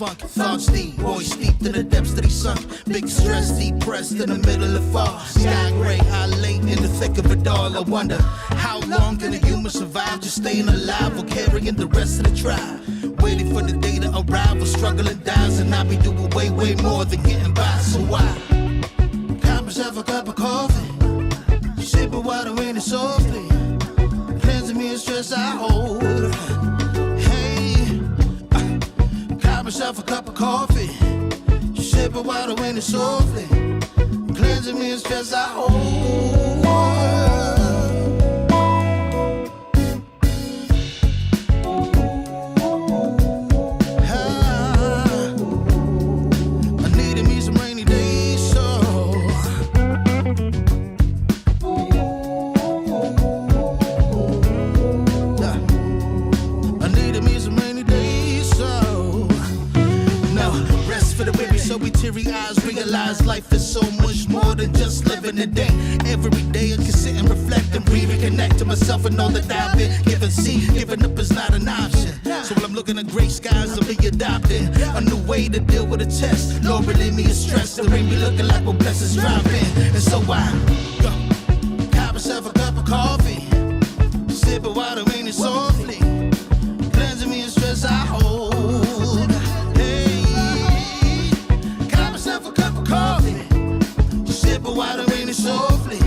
funk. Thoughts deep, boys steeped in the depths that he sunk. Big stress, depressed in the middle of fall. Sky gray, I late in the thick of it all. I wonder, how long can a human survive just staying alive or carrying the rest of the tribe? Waiting for the day to arrive or struggling dies, and I be doing way, way more than getting by. So why? Got myself a cup of coffee, sipping water in it softly, cleansing me of stress I hold. Hey, got myself a cup of coffee, sipping water in it softly, cleansing me of stress I hold. Realize life is so much more than just living a day. Every day I can sit and reflect and breathe and connect to myself and all that I've been given. See, giving up is not an option. So when I'm looking at gray skies, I'll be adopting a new way to deal with a test. Lord, relieve me of stress. The rain be looking like when blessings drop in. And so I got myself a cup of coffee, sipping water in it softly, cleansing me of stress I hold. Water in it softly,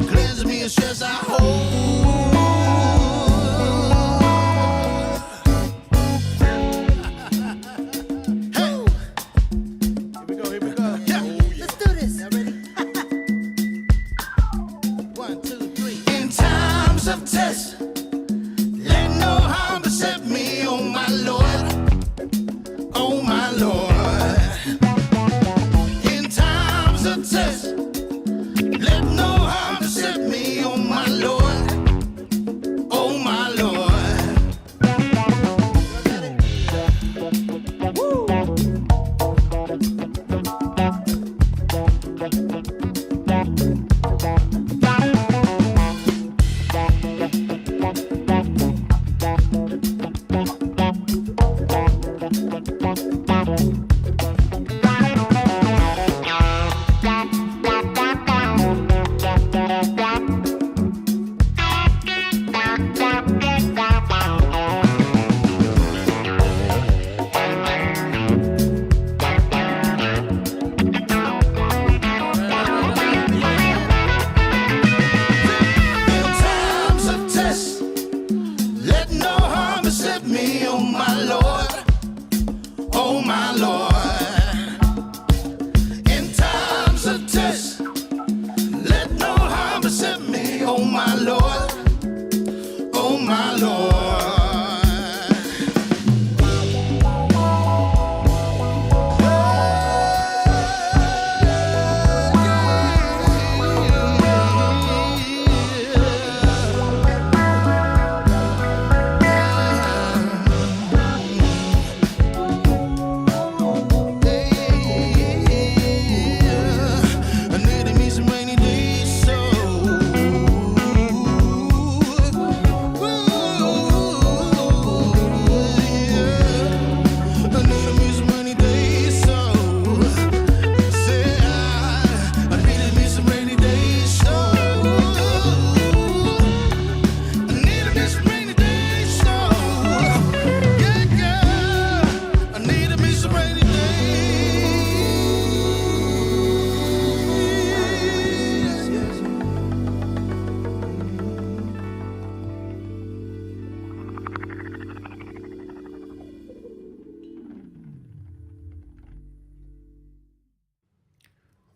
cleansing me of stress I hold. Hey, here we go. Yeah. Let's do this. Y'all ready? 1, 2, 3. In times of test, let no harm beset me, oh my Lord, oh my Lord. In times of test, let no harm beset me, oh my Lord, oh my Lord. Woo.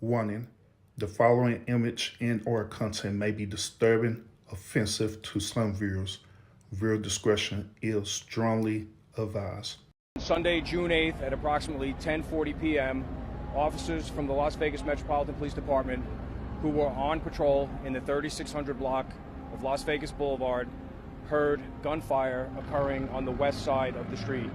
Warning, the following image and/or content may be disturbing, offensive to some viewers. Viewer discretion is strongly advised. Sunday, June 8th at approximately 10:40 p.m., officers from the Las Vegas Metropolitan Police Department who were on patrol in the 3600 block of Las Vegas Boulevard heard gunfire occurring on the west side of the street.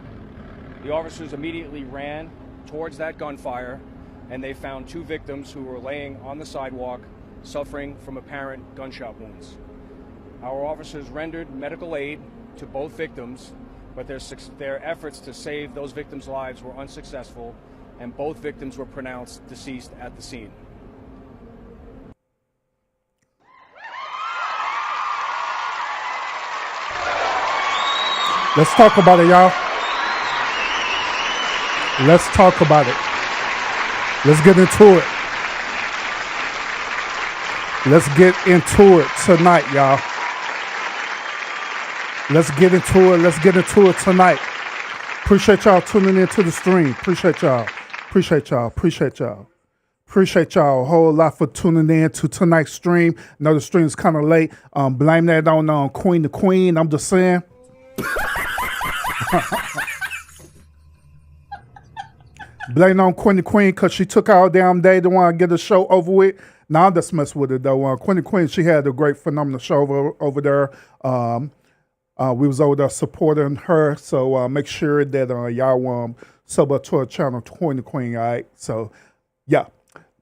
The officers immediately ran towards that gunfire, and they found two victims who were laying on the sidewalk suffering from apparent gunshot wounds. Our officers rendered medical aid to both victims, but their efforts to save those victims' lives were unsuccessful, and both victims were pronounced deceased at the scene. Let's talk about it, y'all. Let's talk about it. Let's get into it. Let's get into it tonight, y'all. Let's get into it. Let's get into it tonight. Appreciate y'all tuning into the stream. Appreciate y'all. Appreciate y'all. Appreciate y'all. Appreciate y'all a whole lot for tuning in to tonight's stream. I know the stream's kind of late. Blame that on Queen the Queen. I'm just saying. Blame on Queen the Queen because she took all damn day to want to get the show over with. Now I'm just messing with it though. Queen the Queen, she had a great, phenomenal show over there. We was over there supporting her, so make sure that y'all sub up to her channel, Queen the Queen. All right, so yeah.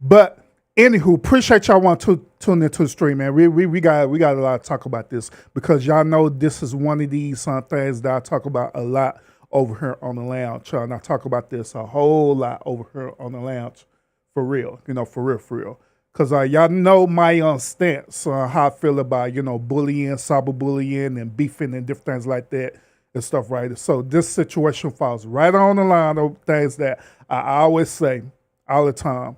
But anywho, appreciate y'all want to tune into the stream, man. We got a lot to talk about this because y'all know this is one of these things that I talk about a lot over here on the lounge. And I talk about this a whole lot over here on the lounge, for real. For real. Because y'all know my stance on how I feel about, bullying, cyberbullying, and beefing and different things like that and stuff, right? So this situation falls right on the line of things that I always say all the time.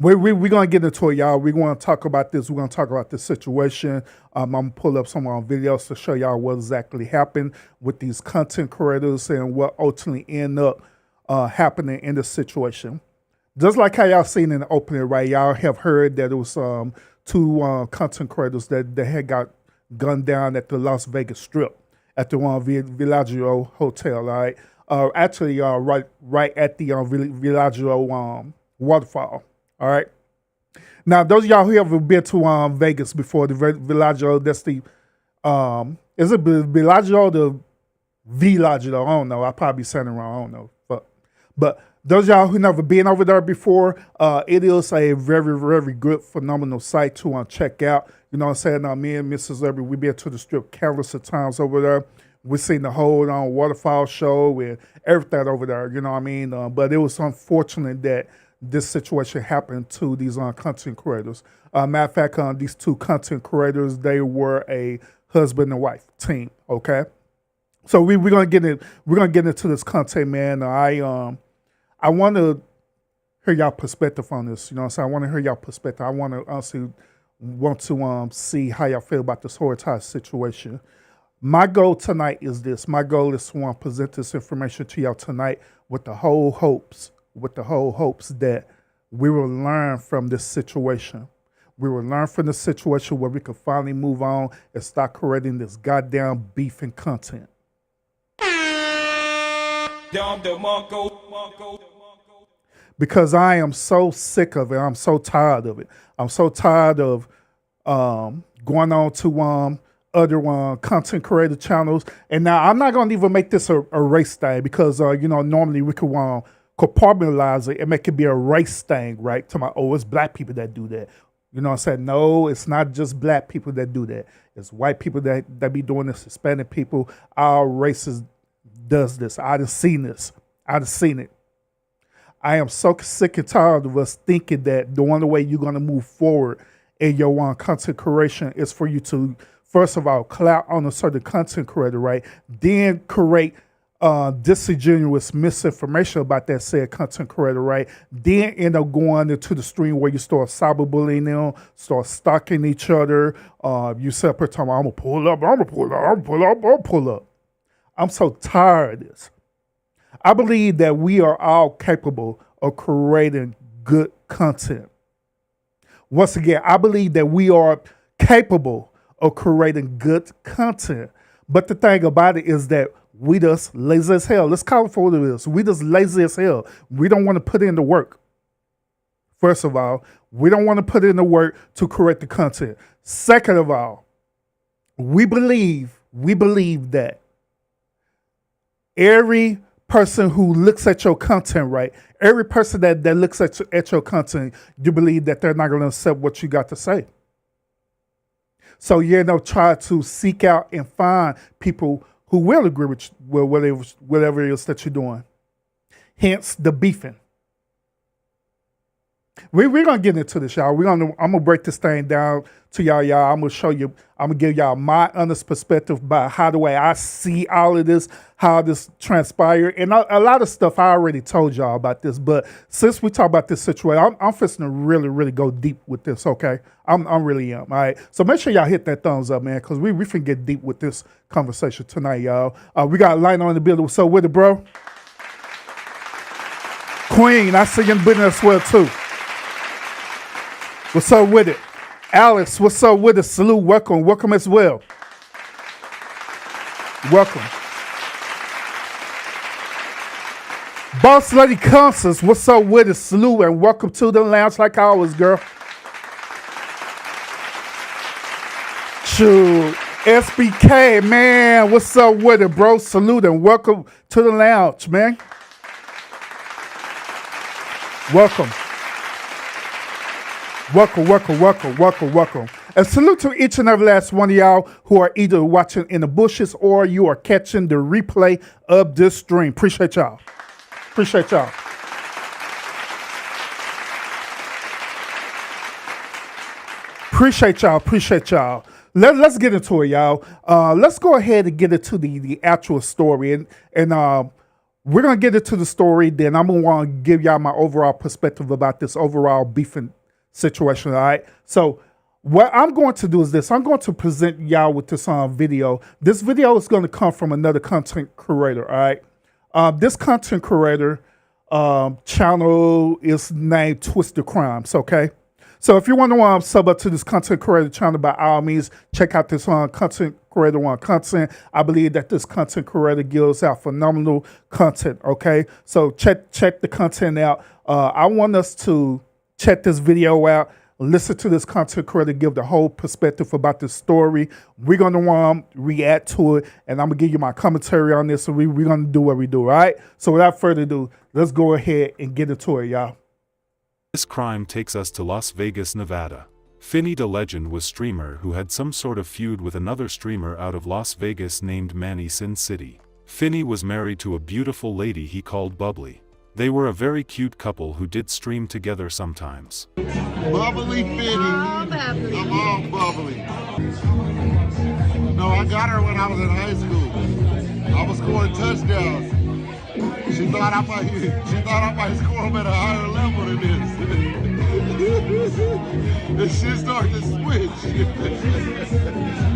We're going to get into it, y'all. We're going to talk about this. We're going to talk about this situation. I'm going to pull up some videos to show y'all what exactly happened with these content creators and what ultimately end up happening in this situation. Just like how y'all seen in the opening, right? Y'all have heard that it was two content creators that had got gunned down at the Las Vegas Strip at the Villaggio Hotel, right? Actually, right at the Villaggio waterfall. All right. Now, those of y'all who ever been to Vegas before, the Villaggio, that's the is it Villaggio or the Villaggio? I don't know. I probably saying it wrong. I don't know. But those of y'all who never been over there before, it is a very, very good, phenomenal site to check out. You know what I'm saying? Me and Mrs. Lebby, we've been to the Strip countless of times over there. We've seen the whole waterfall show and everything over there. You know what I mean? But it was unfortunate that this situation happened to these content creators. Matter of fact, these two content creators, they were a husband and wife team. Okay, so we're gonna get into this content, man. I want to hear y'all perspective on this. You know what I'm saying? I want to hear y'all perspective. I want to honestly see how y'all feel about this whole entire situation. My goal tonight is this. My goal is to present this information to y'all tonight with the whole hopes that we will learn from this situation. We will learn from the situation where we can finally move on and start creating this goddamn beef and content. Because I am so sick of it. I'm so tired of it. I'm so tired of going on to other content creator channels. And now I'm not going to even make this a race thing because, normally we could compartmentalize it and make it be a race thing, right? To my, it's black people that do that. You know what I'm saying? No, it's not just black people that do that. It's white people that be doing this, Hispanic people. Our races does this. I done seen this. I done seen it. I am so sick and tired of us thinking that the only way you're going to move forward in your content creation is for you to, first of all, clout on a certain content creator, right? Then create disingenuous misinformation about that said content creator, right? Then end up going into the stream where you start cyberbullying them, start stalking each other. You separate time, I'm gonna pull up. I'm so tired of this. I believe that we are all capable of creating good content. Once again, I believe that we are capable of creating good content. But the thing about it is that we just lazy as hell. Let's call it for what it is. We just lazy as hell. We don't want to put in the work. First of all, we don't want to put in the work to create the content. Second of all, we believe that every person who looks at your content, right? Every person that looks at your content, you believe that they're not going to accept what you got to say. So try to seek out and find people who will agree with whatever it is that you're doing. Hence the beefing. We're gonna get into this, y'all. I'm gonna break this thing down to y'all. I'm gonna give y'all my honest perspective about how the way I see all of this, how this transpired, and a lot of stuff I already told y'all about this. But since we talk about this situation, I'm fixing to really, really go deep with this. Okay, I'm really am. All right, so make sure y'all hit that thumbs up, man, because we finna get deep with this conversation tonight, y'all. We got Light on the building. What's up with it, bro? Queen, I see you in the building as well too. What's up with it? Alex, what's up with it? Salute, welcome as well. Welcome. Boss Lady Constance, what's up with it? Salute and welcome to the lounge like always, girl. Shoot. SBK, man, what's up with it, bro? Salute and welcome to the lounge, man. Welcome. Welcome. And salute to each and every last one of y'all who are either watching in the bushes or you are catching the replay of this stream. Appreciate y'all. Appreciate y'all. Let's get into it, y'all. Let's go ahead and get into the actual story. And we're going to get into the story. Then I'm going to want to give y'all my overall perspective about this overall beefing situation, all right? So what I'm going to do is this. I'm going to present y'all with this video. This video is going to come from another content creator, all right? This content creator channel is named Twisted Crimes, okay? So if you want to sub up to this content creator channel, by all means, check out this content creator content. I believe that this content creator gives out phenomenal content, okay? So check the content out. I want us to check this video out, listen to this content creator, give the whole perspective about this story. We're going to react to it, and I'm going to give you my commentary on this, and we're going to do what we do, all right? So without further ado, let's go ahead and get into it, y'all. This crime takes us to Las Vegas, Nevada. Finney the Legend was a streamer who had some sort of feud with another streamer out of Las Vegas named Manny Sin City. Finney was married to a beautiful lady he called Bubbly. They were a very cute couple who did stream together sometimes. Bubbly Finney. All bubbly. I'm all bubbly. No, I got her when I was in high school. I was scoring touchdowns. She thought I might score them at a higher level than this. And she started to switch.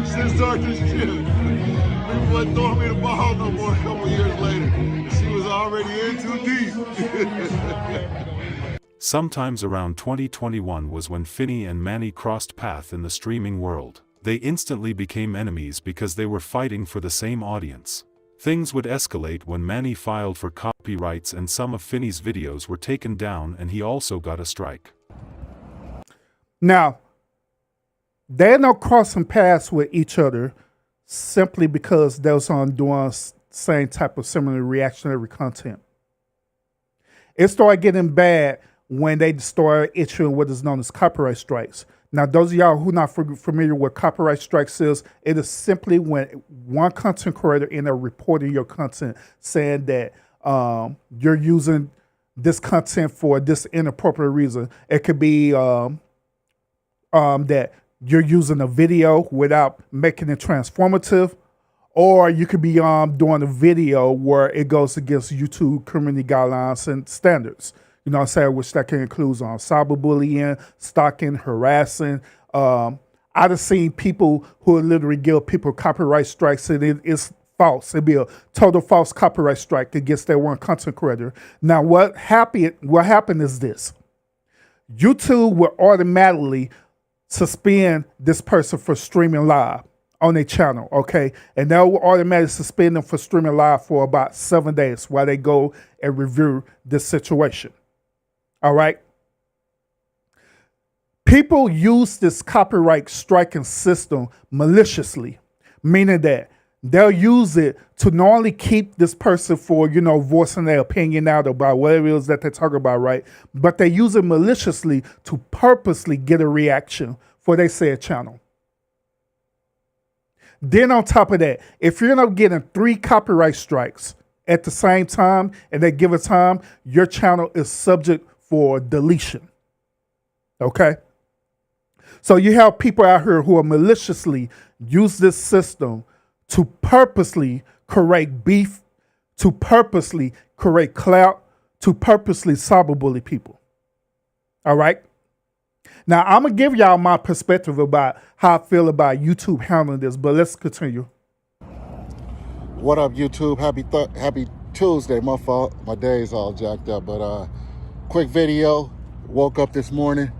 She started to shift. People wasn't throwing me the ball no more a couple years later. She was already in too deep. Sometimes around 2021 was when Finney and Manny crossed paths in the streaming world. They instantly became enemies because they were fighting for the same audience. Things would escalate when Manny filed for copyrights and some of Finney's videos were taken down, and he also got a strike. Now, they're not crossing paths with each other simply because they was on doing same type of similar reactionary content. It started getting bad when they started issuing what is known as copyright strikes. Now, those of y'all who are not familiar with copyright strikes is, it is simply when one content creator in a reporting your content saying that you're using this content for this inappropriate reason. It could be that you're using a video without making it transformative, or you could be doing a video where it goes against YouTube community guidelines and standards. You know what I'm saying? Which that can include cyberbullying, stalking, harassing. I've seen people who literally give people copyright strikes, and it's false. It'd be a total false copyright strike against that one content creator. Now, what happened is this. YouTube will automatically suspend this person for streaming live on their channel, okay? And they will automatically suspend them for streaming live for about 7 days while they go and review this situation. All right. People use this copyright striking system maliciously, meaning that they'll use it to not only keep this person for, voicing their opinion out about whatever it is that they talk about, right? But they use it maliciously to purposely get a reaction for their said channel. Then on top of that, if you end up getting 3 copyright strikes at the same time and they give a time, your channel is subject for deletion. Okay? So you have people out here who are maliciously use this system to purposely create beef, to purposely create clout, to purposely cyberbully people. All right? Now, I'm going to give y'all my perspective about how I feel about YouTube handling this, but let's continue. What up, YouTube? Happy Tuesday. My fault. My day's all jacked up. But quick video. Woke up this morning.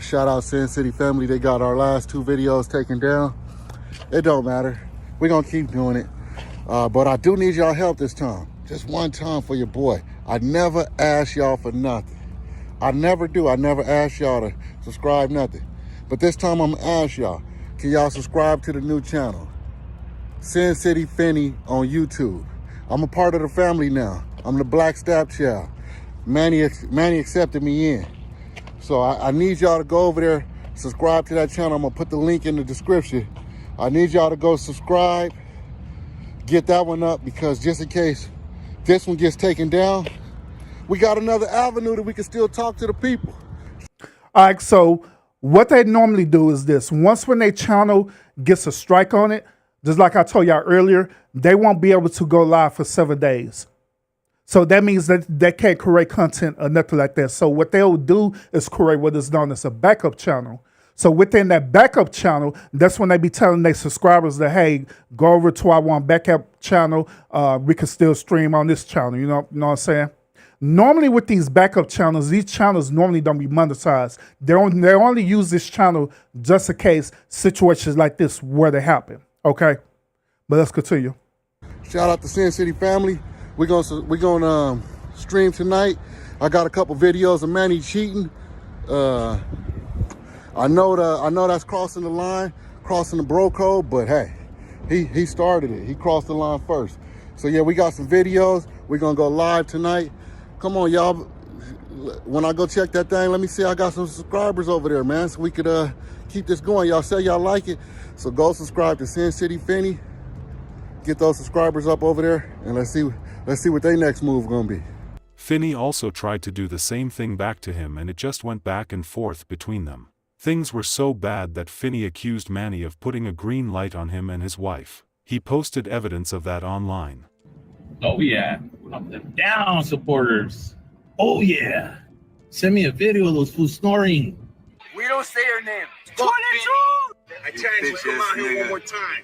Shout out Sin City family. They got our last 2 videos taken down. It don't matter. We're going to keep doing it. But I do need y'all help this time. Just one time for your boy. I never ask y'all for nothing. I never do. I never ask y'all to subscribe, nothing. But this time I'm going to ask y'all, can y'all subscribe to the new channel? Sin City Finney on YouTube. I'm a part of the family now. I'm the black stepchild. Manny accepted me in. So I need y'all to go over there, subscribe to that channel. I'm going to put the link in the description. I need y'all to go subscribe, get that one up, because just in case this one gets taken down, we got another avenue that we can still talk to the people. All right, so what they normally do is this. Once when their channel gets a strike on it, just like I told y'all earlier, they won't be able to go live for 7 days. So that means that they can't create content or nothing like that. So what they'll do is create what is known as a backup channel. So within that backup channel, that's when they be telling their subscribers that, hey, go over to our one backup channel. We can still stream on this channel. You know what I'm saying? Normally with these backup channels, these channels normally don't be monetized. They only use this channel just in case situations like this were to happen. Okay? But let's continue. Shout out to Sin City family. We're gonna stream tonight. I got a couple videos of Manny cheating. I know that's crossing the line, crossing the bro code, but hey, he started it. He crossed the line first. So yeah, we got some videos. We're gonna go live tonight. Come on, y'all. When I go check that thing, let me see. I got some subscribers over there, man, so we could keep this going. Y'all say y'all like it, so go subscribe to Sin City Finney. Get those subscribers up over there, and let's see what their next move gonna be. Finney also tried to do the same thing back to him, and it just went back and forth between them. Things were so bad that Finney accused Manny of putting a green light on him and his wife. He posted evidence of that online. Oh yeah, up and down, supporters. Oh yeah, send me a video of those fools snoring. We don't say her name. 22! I challenge you to come out here one more time.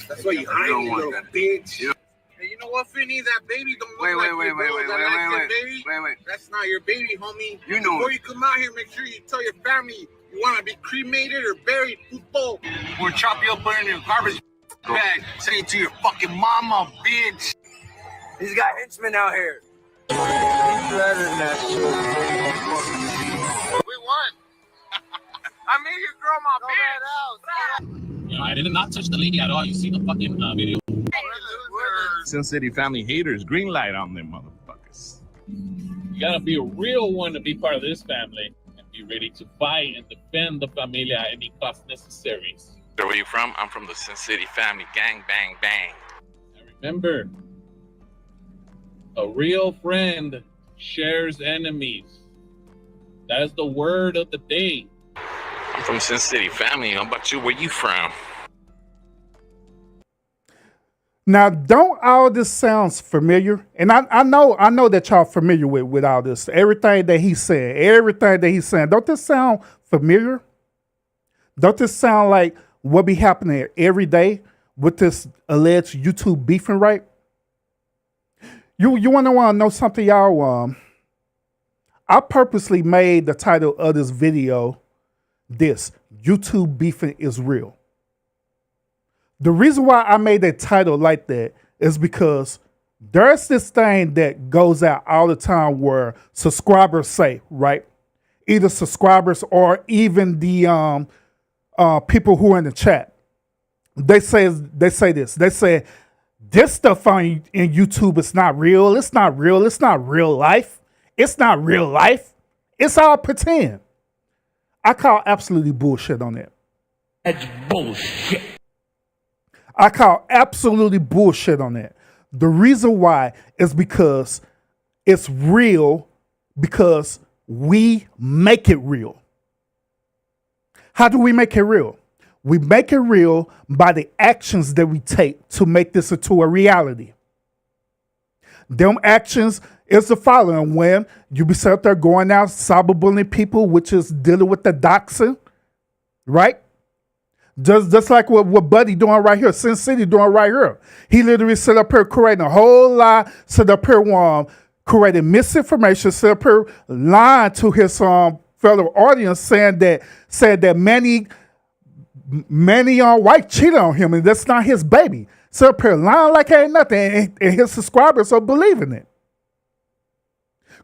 That's why you hiding, you little bitch. Yeah. Hey, you know what, Finney? That baby don't look like your girl. Wait. That's not your baby, homie. You know Before you come out here, make sure you tell your family you want to be cremated or buried, puto. We'll chop you up, put it in your garbage bag. Say it to your fucking mama, bitch. He's got henchmen out here. We won. I made your girl my bitch. You know, I did not touch the lady at all. You see the fucking video? Sin City family haters, green light on them motherfuckers. You gotta be a real one to be part of this family and be ready to fight and defend the familia at any cost necessary. Where are you from? I'm from the Sin City family. Gang, bang, bang. And remember, a real friend shares enemies. That is the word of the day. I'm from Sin City family. How about you? Where you from? Now, don't all this sounds familiar? And I know that y'all familiar with all this. Everything that he's saying. Don't this sound familiar? Don't this sound like what be happening every day with this alleged YouTube beefing, right? You want to know something, y'all? I purposely made the title of this video this: YouTube beefing is real. The reason why I made that title like that is because there's this thing that goes out all the time where subscribers say, right? Either subscribers or even the people who are in the chat. They say this. They say this stuff in YouTube is not real. It's not real. It's not real life. It's not real life. It's all pretend. I call absolutely bullshit on that. That's bullshit. I call absolutely bullshit on that. The reason why is because it's real, because we make it real. How do we make it real? We make it real by the actions that we take to make this into a reality. Them actions is the following: when you be out there going out cyberbullying people, which is dealing with the doxing, right? Just like what Buddy doing right here, Sin City doing right here. He literally set up here creating a whole lie, set up here creating misinformation, set up here lying to his fellow audience, saying that many white cheated on him and that's not his baby. Set up here lying like ain't nothing, and his subscribers are believing it.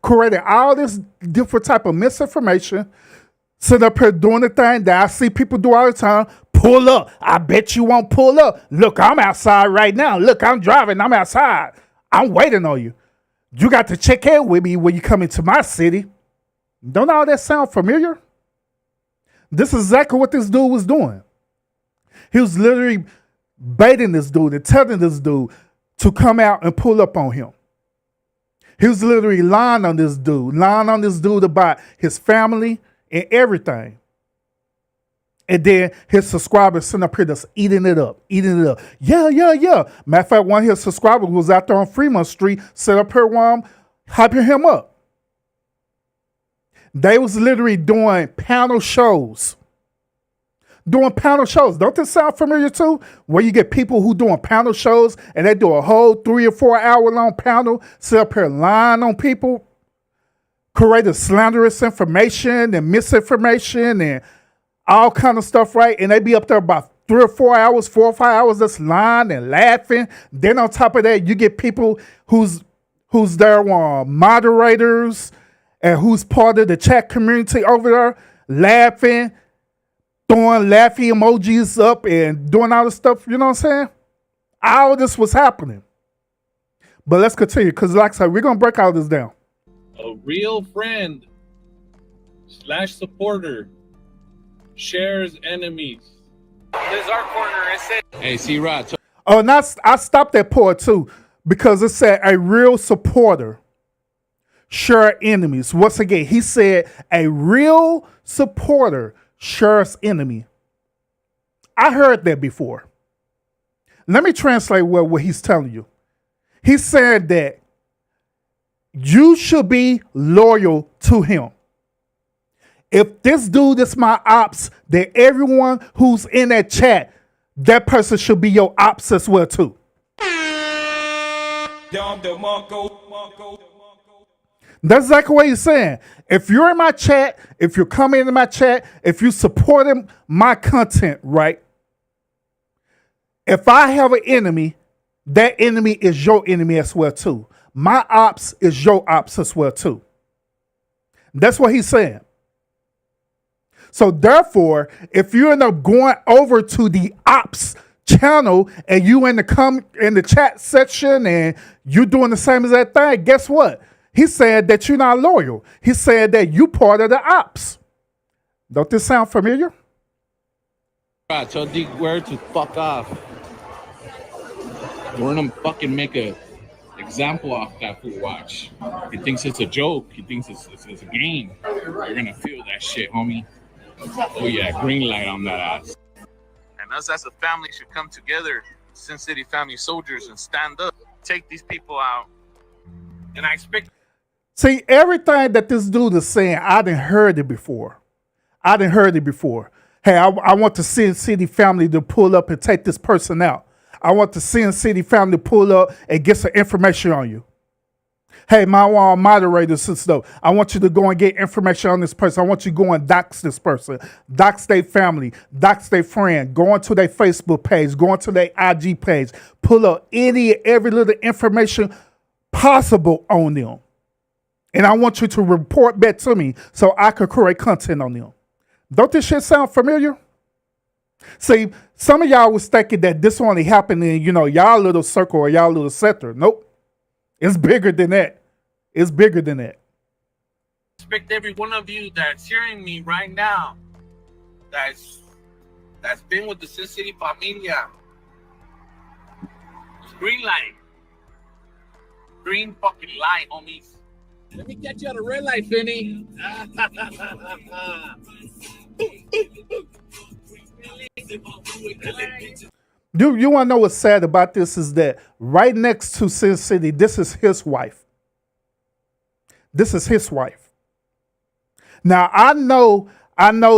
Creating all this different type of misinformation, sit up here doing the thing that I see people do all the time. Pull up. I bet you won't pull up. Look, I'm outside right now. Look, I'm driving. I'm outside. I'm waiting on you. You got to check in with me when you come into my city. Don't all that sound familiar? This is exactly what this dude was doing. He was literally baiting this dude and telling this dude to come out and pull up on him. He was literally lying on this dude about his family and everything. And then his subscribers sitting up here just eating it up. Yeah. Matter of fact, one of his subscribers was out there on Fremont Street, set up here hyping him up. They was literally doing panel shows. Don't this sound familiar too? Where you get people who doing panel shows and they do a whole 3 or 4 hour long panel, sit up here lying on people, creating slanderous information and misinformation and all kind of stuff, right? And they be up there about 3 or 4 hours, 4 or 5 hours, just lying and laughing. Then on top of that, you get people who's their moderators and who's part of the chat community over there, laughing, throwing laughy emojis up and doing all this stuff. You know what I'm saying? All this was happening. But let's continue, because like I said, we're going to break all this down. A real friend / supporter shares enemies. This is our corner. It said, Hey, C-Rod. Oh, and I stopped that part too, because it said a real supporter share enemies. Once again, he said a real supporter shares enemy. I heard that before. Let me translate what he's telling you. He said that you should be loyal to him. If this dude is my ops, then everyone who's in that chat, that person should be your ops as well too. That's exactly what he's saying. If you're in my chat, if you're coming into my chat, if you're supporting my content, right? If I have an enemy, that enemy is your enemy as well too. My ops is your ops as well too. That's what he's saying. So therefore, if you end up going over to the ops channel and you in the chat section and you doing the same as that thing, guess what? He said that you're not loyal. He said that you part of the ops. Don't this sound familiar? Right, tell D where to fuck off. We're gonna fucking make a example off that fool watch. He thinks it's a joke. He thinks it's a game. You're gonna feel that shit, homie. Oh yeah, green light on that ass. And us as a family should come together, Sin City family soldiers, and stand up, take these people out. And I expect. See, everything that this dude is saying, I done heard it before. Hey, I want the Sin City family to pull up and take this person out. I want the Sin City family to pull up and get some information on you. Hey, my moderators and stuff, I want you to go and get information on this person. I want you to go and dox this person, dox their family, dox their friend, go onto their Facebook page, go onto their IG page, pull up every little information possible on them. And I want you to report back to me so I can create content on them. Don't this shit sound familiar? See, some of y'all was thinking that this only happened in, y'all little circle or y'all little sector. Nope. It's bigger than that. Expect every one of you that's hearing me right now, that's been with the Sin City Familia, Green light. Green fucking light, homies. Let me catch you at a red light, Finny. You want to know what's sad about this is that right next to Sin City, this is his wife. This is his wife. Now, I know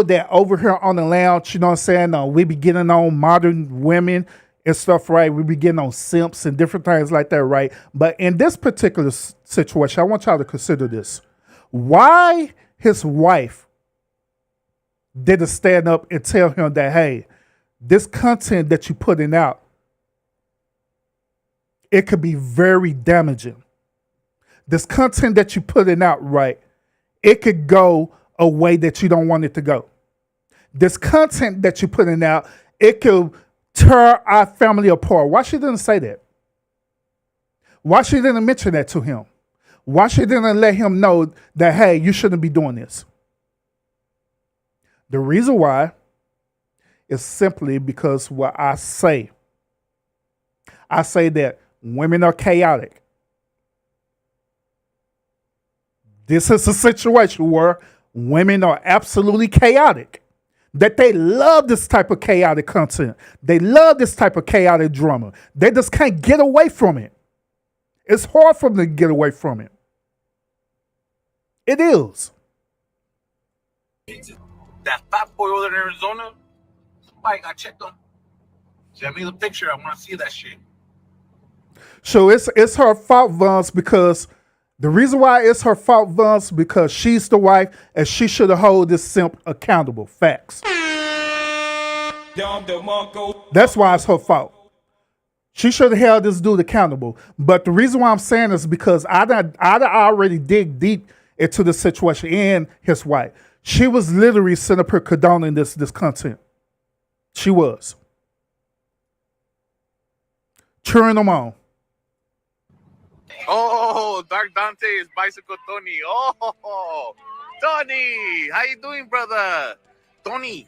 that over here on the lounge, you know what I'm saying, we be getting on modern women and stuff, right? We be getting on simps and different things like that, right? But in this particular situation, I want y'all to consider this. Why his wife didn't stand up and tell him that, hey, this content that you're putting out, it could be very damaging. This content that you're putting out, right, it could go a way that you don't want it to go. This content that you're putting out, it could tear our family apart. Why she didn't say that? Why she didn't mention that to him? Why she didn't let him know that, hey, you shouldn't be doing this? The reason why is simply because what I say. I say that women are chaotic. This is a situation where women are absolutely chaotic. That they love this type of chaotic content. They love this type of chaotic drama. They just can't get away from it. It's hard for them to get away from it. It is. That fat boy over there in Arizona, somebody got checked on. Send me the picture. I want to see that shit. So it's her fault, Vance, because the reason why it's her fault, Vance, because she's the wife and she should have held this simp accountable. Facts. That's why it's her fault. She should have held this dude accountable. But the reason why I'm saying this is because I already dig deep into the situation and his wife. She was literally sitting up here condoning this content. She was. Cheering them on. Oh, Dark Dante is Bicycle Tony. Oh, Tony, how you doing, brother? Tony,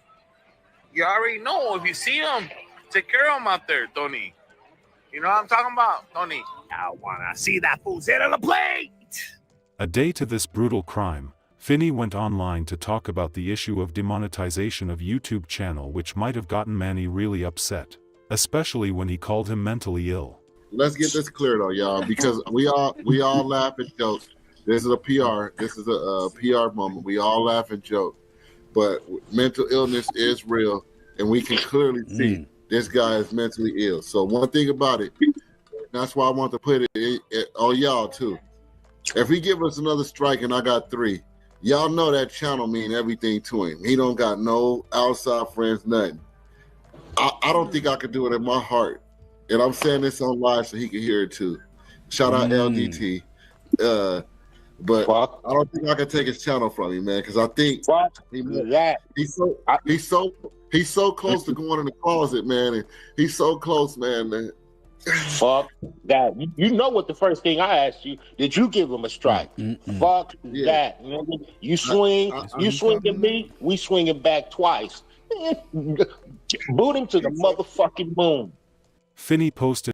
you already know. If you see him, take care of him out there, Tony. You know what I'm talking about, Tony? I want to see that fool sit on the plate. A day to this brutal crime, Finney went online to talk about the issue of demonetization of YouTube channel, which might have gotten Manny really upset, especially when he called him mentally ill. Let's get this clear though, y'all, because we all laugh and joke. This is a PR. This is a PR moment. We all laugh and joke, but mental illness is real, and we can clearly see this guy is mentally ill. So one thing about it, that's why I want to put it on y'all too. If he give us another strike and I got 3, y'all know that channel mean everything to him. He don't got no outside friends, nothing. I don't think I could do it in my heart. And I'm saying this on live so he can hear it too. Shout out LDT. But I don't think I can take his channel from him, man, because I think he's so close to going in the closet, man. And he's so close, man. Fuck that. You know what the first thing I asked you, did you give him a strike? Fuck that. You swing at me, we swinging back twice. Boot him to the motherfucking moon. Finney posted.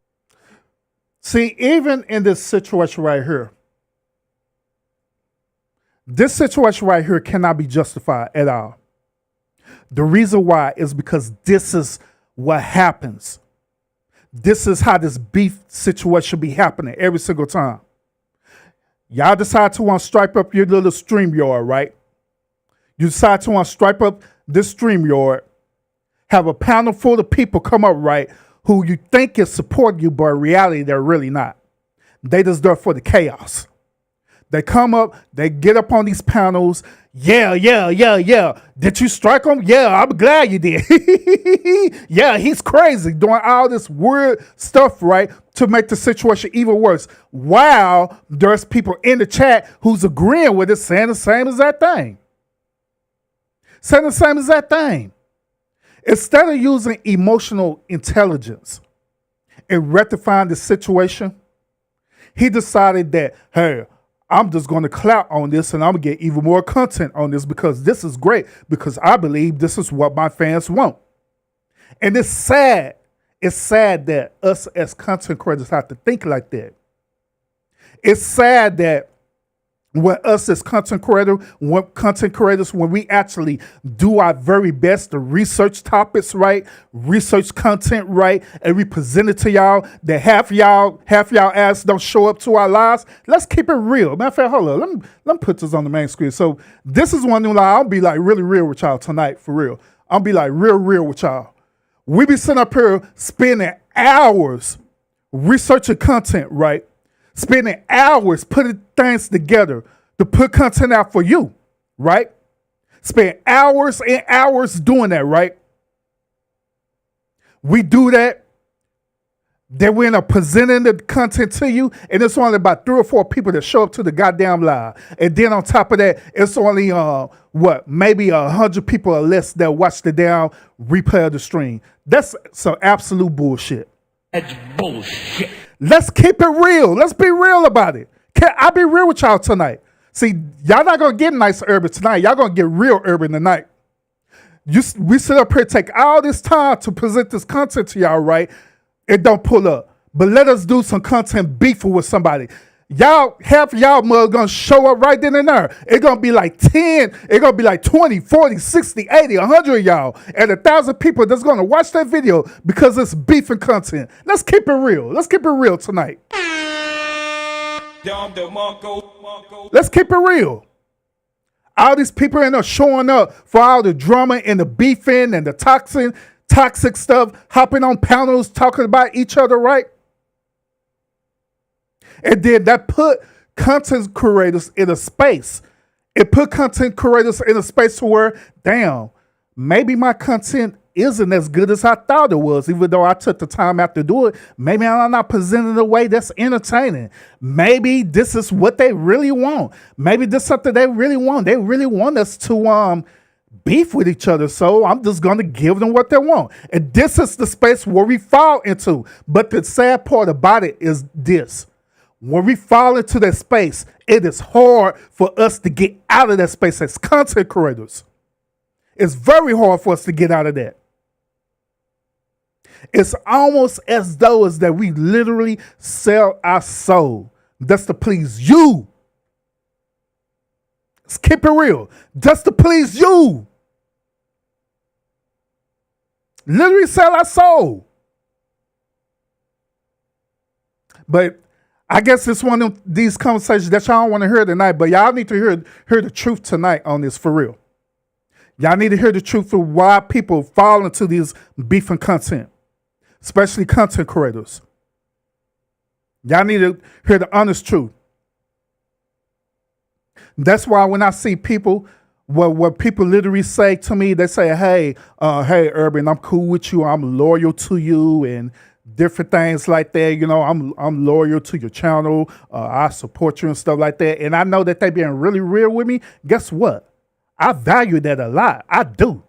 See, even in this situation right here, this situation right here cannot be justified at all. The reason why is because this is what happens. This is how this beef situation be happening every single time. Y'all decide to want to stripe up your little StreamYard, right? You decide to want to stripe up this StreamYard, have a panel full of people come up, right, who you think is supporting you, but in reality, they're really not. They just there for the chaos. They come up, they get up on these panels. Yeah. Did you strike him? Yeah, I'm glad you did. Yeah, he's crazy, doing all this weird stuff, right, to make the situation even worse. While there's people in the chat who's agreeing with it, saying the same exact thing. Instead of using emotional intelligence and rectifying the situation, he decided that, hey, I'm just going to clout on this and I'm going to get even more content on this because this is great, because I believe this is what my fans want. And it's sad It's sad that us as content creators have to think like that. It's sad that when us as content creators, when we actually do our very best to research topics right, research content right, and we present it to y'all, that half y'all ass don't show up to our lives. Let's keep it real. Matter of fact, hold on. Let me put this on the main screen. So this is one thing I'll be like really real with y'all tonight, for real. I'll be like real with y'all. We be sitting up here spending hours researching content, right? Spending hours putting things together to put content out for you, right? Spend hours and hours doing that, right? We do that. Then we end up presenting the content to you, and it's only about 3 or 4 people that show up to the goddamn live. And then on top of that, it's only maybe 100 people or less that watch the damn replay of the stream. That's some absolute bullshit. That's bullshit. Let's keep it real. Let's be real about it. Can I be real with y'all tonight? See, y'all not gonna get nice urban tonight. Y'all gonna get real urban tonight. We sit up here, take all this time to present this content to y'all, right? It don't pull up. But let us do some content beefing with somebody. Y'all, half of y'all mother gonna show up right then and there. It's gonna be like 10, it's gonna be like 20, 40, 60, 80, 100 of y'all, and 1,000 people that's gonna watch that video because it's beefing content. Let's keep it real. Let's keep it real tonight. Let's keep it real. All these people end up showing up for all the drama and the beefing and the toxic stuff, hopping on panels, talking about each other, right? And then that put content creators in a space. It put content creators in a space to where, damn, maybe my content isn't as good as I thought it was, even though I took the time out to do it. Maybe I'm not presenting in a way that's entertaining. Maybe this is what they really want. Maybe this is something they really want. They really want us to beef with each other, so I'm just going to give them what they want. And this is the space where we fall into. But the sad part about it is this. When we fall into that space, it is hard for us to get out of that space as content creators. It's very hard for us to get out of that. It's almost as though as that we literally sell our soul. That's to please you. Let's keep it real. Just to please you. Literally sell our soul. But I guess it's one of these conversations that y'all don't want to hear tonight, but y'all need to hear the truth tonight on this, for real. Y'all need to hear the truth of why people fall into these beefing content, especially content creators. Y'all need to hear the honest truth. That's why when I see people, what people literally say to me, they say, hey, Urban, I'm cool with you. I'm loyal to you and different things like that. You know, I'm loyal to your channel. I support you and stuff like that. And I know that they being really real with me. Guess what? I value that a lot. I do.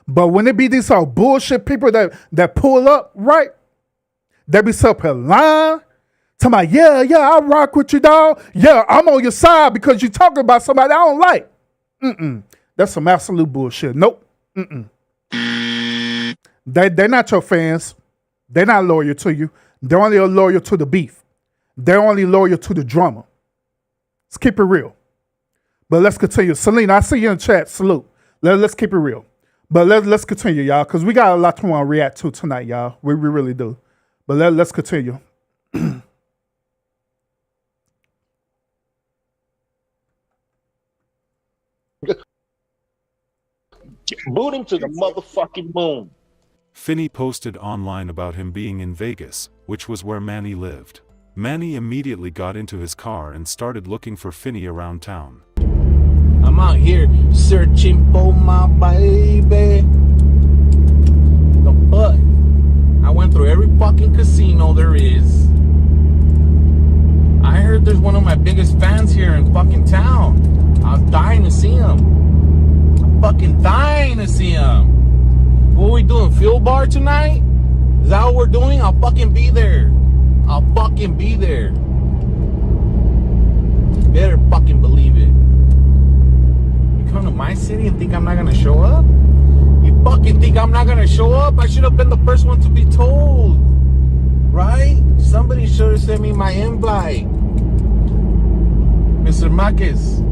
But when it be these all bullshit people that pull up, right? They be so lying. Tell me, yeah, I rock with you, dog. Yeah, I'm on your side because you talking about somebody I don't like. That's some absolute bullshit. Nope. They're not your fans. They're not loyal to you. They're only loyal to the beef. They're only loyal to the drama. Let's keep it real. But let's continue. Selena, I see you in the chat. Salute. Let's keep it real. But let's continue, y'all, because we got a lot to want to react to tonight, y'all. We really do. But let's continue. Boot him to the motherfucking moon. Finney posted online about him being in Vegas, which was where Manny lived. Manny immediately got into his car and started looking for Finney around town. I'm out here searching for my baby. The fuck? I went through every fucking casino there is. I heard there's one of my biggest fans here in fucking town. I was dying to see him. I'm fucking dying to see him. What are we doing? Fuel bar tonight? Is that what we're doing? I'll fucking be there. I'll fucking be there. You better fucking believe it. You come to my city and think I'm not gonna show up? You fucking think I'm not gonna show up? I should have been the first one to be told. Right? Somebody should have sent me my invite. Mr. Marquez.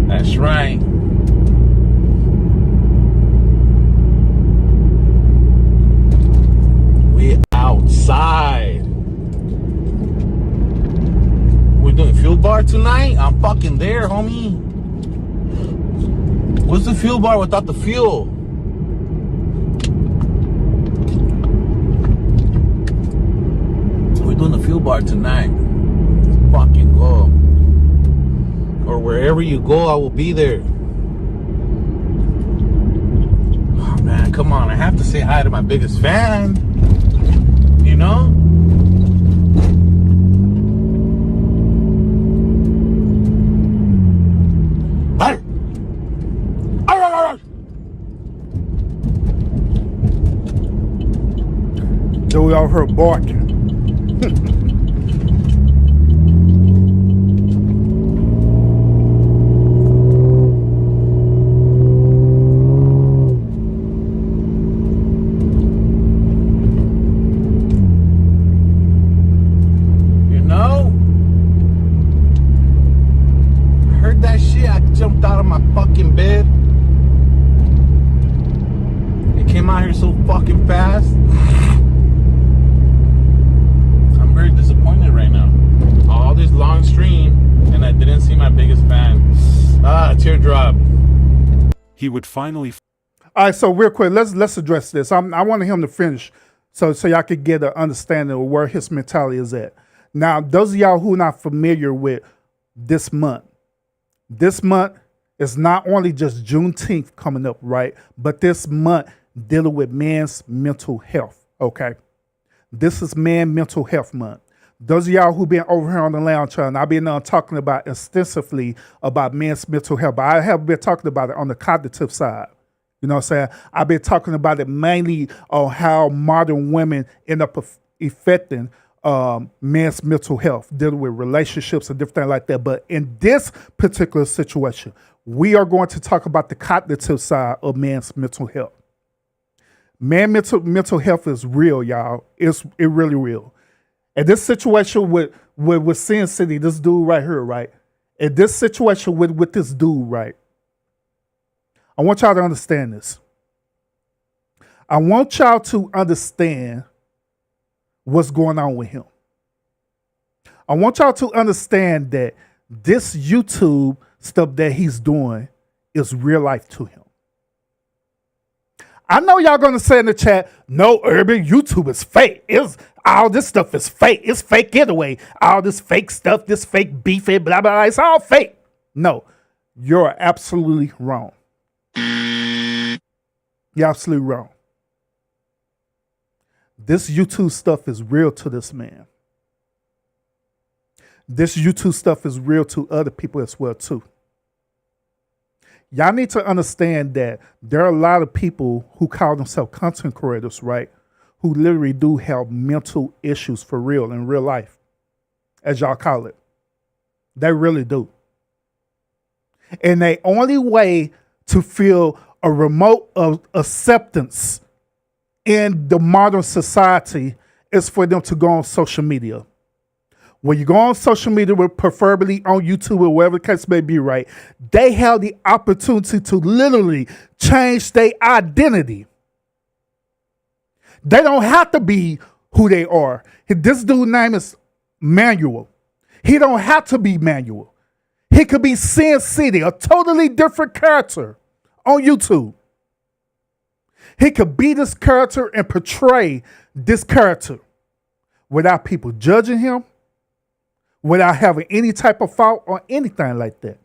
That's right. We outside. We're doing fuel bar tonight? I'm fucking there, homie. What's the fuel bar without the fuel? We're doing the fuel bar tonight. Let's fucking go. Or wherever you go, I will be there. Oh man, come on. I have to say hi to my biggest fan. You know? So we all heard barking. You know? I heard that shit. I jumped out of my fucking bed. It came out here so fucking fast. Very disappointed right now. All this long stream and I didn't see my biggest fan. Teardrop. He would finally. All right, so real quick, let's address this. I wanted him to finish so y'all could get an understanding of where his mentality is at. Now, those of y'all who are not familiar with this month is not only just Juneteenth coming up, right? But this month dealing with men's mental health, okay? This is Man Mental Health Month. Those of y'all who've been over here on the lounge channel, I've been talking about extensively about men's mental health, but I haven't been talking about it on the cognitive side. You know what I'm saying? I've been talking about it mainly on how modern women end up affecting men's mental health, dealing with relationships and different things like that. But in this particular situation, we are going to talk about the cognitive side of men's mental health. Man, mental health is real, y'all. It really real. And this situation with Sin City, this dude right here, right? And this situation with this dude, right? I want y'all to understand this. I want y'all to understand what's going on with him. I want y'all to understand that this YouTube stuff that he's doing is real life to him. I know y'all gonna say in the chat, no, Urban, YouTube is fake. All this stuff is fake. It's fake anyway. All this fake stuff, this fake beef, blah, blah, blah, it's all fake. No, you're absolutely wrong. You're absolutely wrong. This YouTube stuff is real to this man. This YouTube stuff is real to other people as well, too. Y'all need to understand that there are a lot of people who call themselves content creators, right? Who literally do have mental issues for real in real life, as y'all call it. They really do. And the only way to feel a remote of acceptance in the modern society is for them to go on social media. When you go on social media, preferably on YouTube or wherever the case may be, right, they have the opportunity to literally change their identity. They don't have to be who they are. This dude's name is Manuel. He don't have to be Manuel. He could be Sin City, a totally different character on YouTube. He could be this character and portray this character without people judging him, without having any type of fault or anything like that.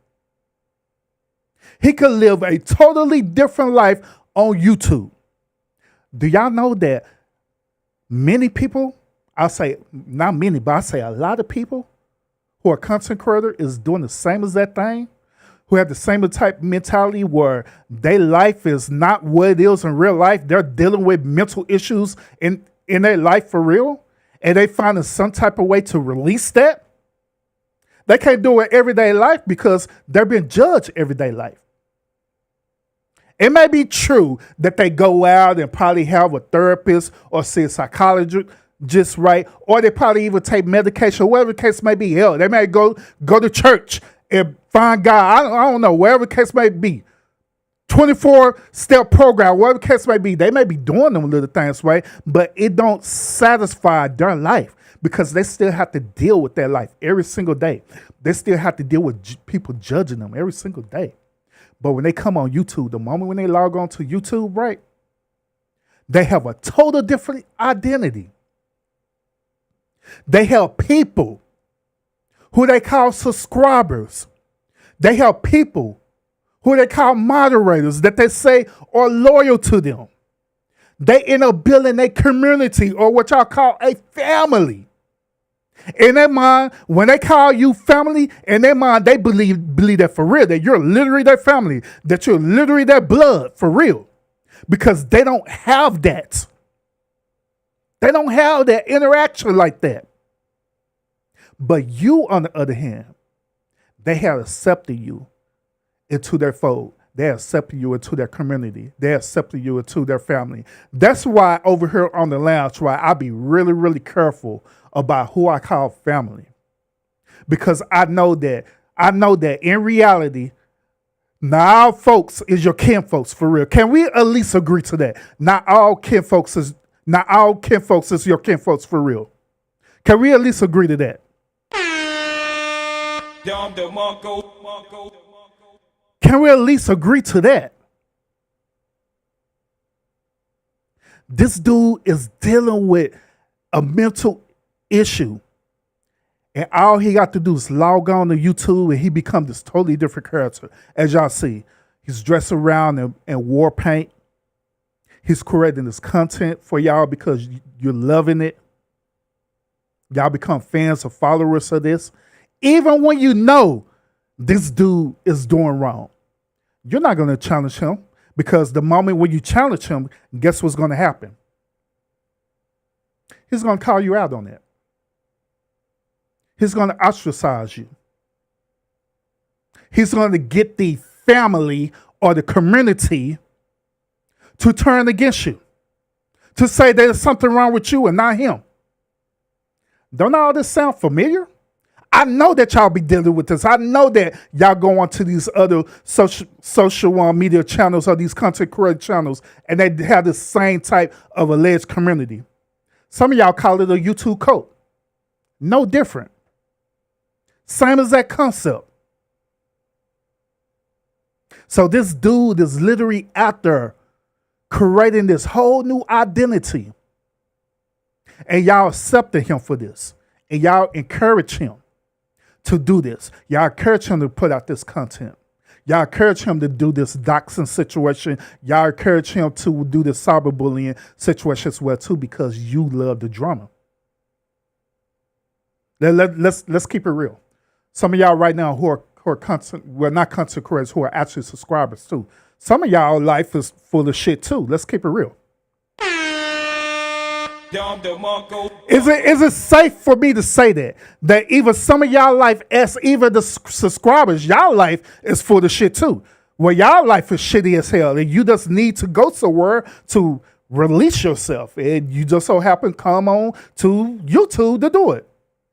He could live a totally different life on YouTube. Do y'all know that many people, I'll say not many, but I say a lot of people who are content creator is doing the same as that thing, who have the same type of mentality where their life is not what it is in real life. They're dealing with mental issues in their life for real, and they finding some type of way to release that. They can't do it everyday life because they're being judged everyday life. It may be true that they go out and probably have a therapist or see a psychologist, just right, or they probably even take medication, whatever the case may be. Hell, they may go to church and find God. I don't know, whatever the case may be. 24-step program, whatever the case may be. They may be doing them little things, right? But it don't satisfy their life because they still have to deal with their life every single day. They still have to deal with people judging them every single day. But when they come on YouTube, the moment when they log on to YouTube, right, they have a total different identity. They have people who they call subscribers. They have people who they call moderators that they say are loyal to them. They end up building a community or what y'all call a family. In their mind, when they call you family, in their mind, they believe that for real, that you're literally their family, that you're literally their blood for real. Because they don't have that. They don't have that interaction like that. But you, on the other hand, they have accepted you into their fold. They accept you into their community. They accept you into their family. That's why over here on the lounge, right, I be really, really careful about who I call family. Because I know that in reality, not all folks is your kin folks for real. Can we at least agree to that? Not all kin folks is your kin folks for real. Can we at least agree to that? Can we at least agree to that? This dude is dealing with a mental issue. And all he got to do is log on to YouTube and he becomes this totally different character. As y'all see, he's dressed around in war paint. He's creating this content for y'all because you're loving it. Y'all become fans or followers of this. Even when you know this dude is doing wrong, you're not going to challenge him because the moment when you challenge him, guess what's going to happen? He's going to call you out on that. He's going to ostracize you. He's going to get the family or the community to turn against you, to say there's something wrong with you and not him. Don't all this sound familiar? I know that y'all be dealing with this. I know that y'all go on to these other social media channels or these content creator channels and they have the same type of alleged community. Some of y'all call it a YouTube cult. No different. Same as that concept. So this dude is literally out there creating this whole new identity. And y'all accepted him for this. And y'all encourage him to do this. Y'all encourage him to put out this content. Y'all encourage him to do this doxing situation. Y'all encourage him to do this cyberbullying situation as well too because you love the drama. Let's keep it real. Some of y'all right now who are content, well, not content creators, who are actually subscribers too. Some of y'all life is full of shit too. Let's keep it real. Is it safe for me to say that even some of y'all life, as even the subscribers, y'all life is full of shit too? Well, y'all life is shitty as hell, and you just need to go somewhere to release yourself, and you just so happen come on to YouTube to do it.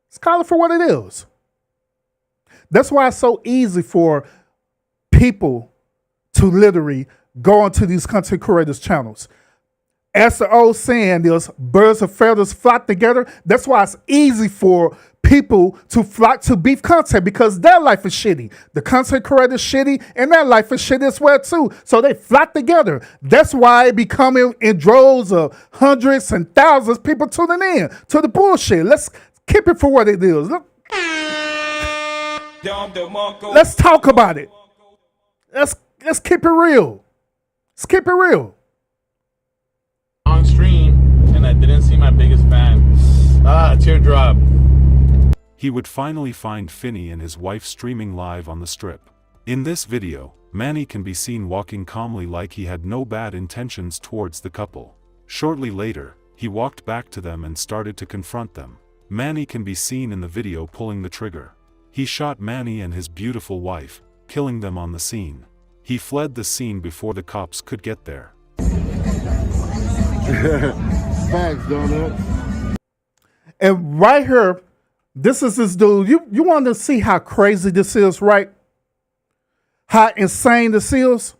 Let's call it for what it is. That's why it's so easy for people to literally go onto these content creators' channels. As the old saying is, birds of feathers flock together. That's why it's easy for people to flock to beef content because their life is shitty. The content creator is shitty and their life is shitty as well too. So they flock together. That's why it be coming in droves of hundreds and thousands of people tuning in to the bullshit. Let's keep it for what it is. Let's talk about it. Let's keep it real. Let's keep it real. On stream, and I didn't see my biggest fan. Teardrop. He would finally find Finney and his wife streaming live on the strip. In this video, Manny can be seen walking calmly like he had no bad intentions towards the couple. Shortly later, he walked back to them and started to confront them. Manny can be seen in the video pulling the trigger. He shot Manny and his beautiful wife, killing them on the scene. He fled the scene before the cops could get there. Facts, donuts. And right here, this is this dude. You want to see how crazy this is, right? How insane this is?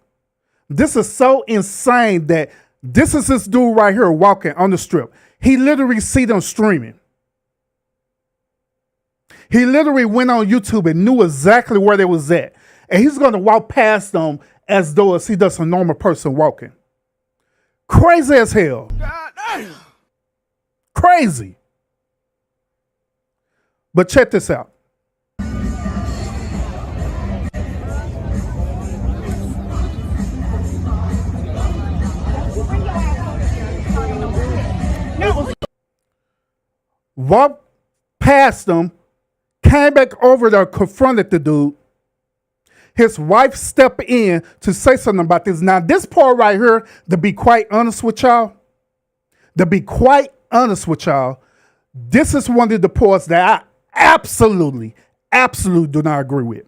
This is so insane that this is this dude right here walking on the strip. He literally see them streaming. He literally went on YouTube and knew exactly where they was at. And he's going to walk past them as though he does a normal person walking. Crazy as hell. Crazy. But check this out. Walked past them, came back over there, confronted the dude. His wife stepped in to say something about this. Now, this part right here, to be quite honest with y'all, this is one of the parts that I absolutely do not agree with.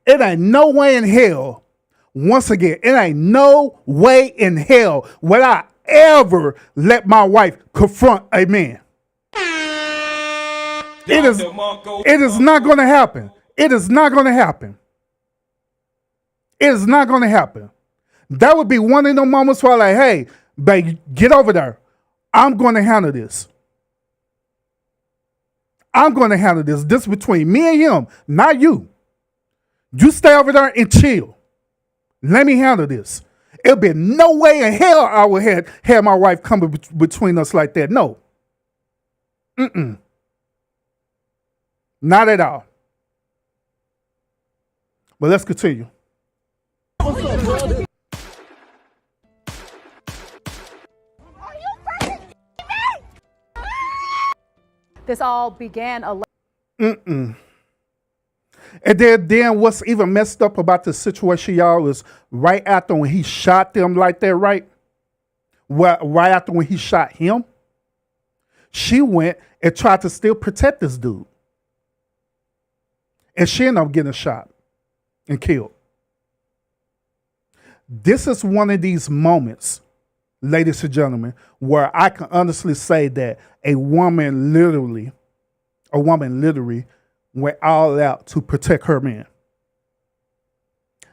It ain't no way in hell, once again, it ain't no way in hell would I ever let my wife confront a man. It is not going to happen. It is not going to happen. It is not going to happen. That would be one of the moments where like, hey, babe, get over there. I'm going to handle this. I'm going to handle this. This is between me and him, not you. You stay over there and chill. Let me handle this. It'll be no way in hell I would have my wife come between us like that. No. Not at all. But let's continue. This all began And then what's even messed up about the situation, y'all, is right after when he shot them like that, right? Well, right after when he shot him, she went and tried to still protect this dude. And she ended up getting shot and killed. This is one of these moments, ladies and gentlemen, where I can honestly say that a woman literally went all out to protect her man.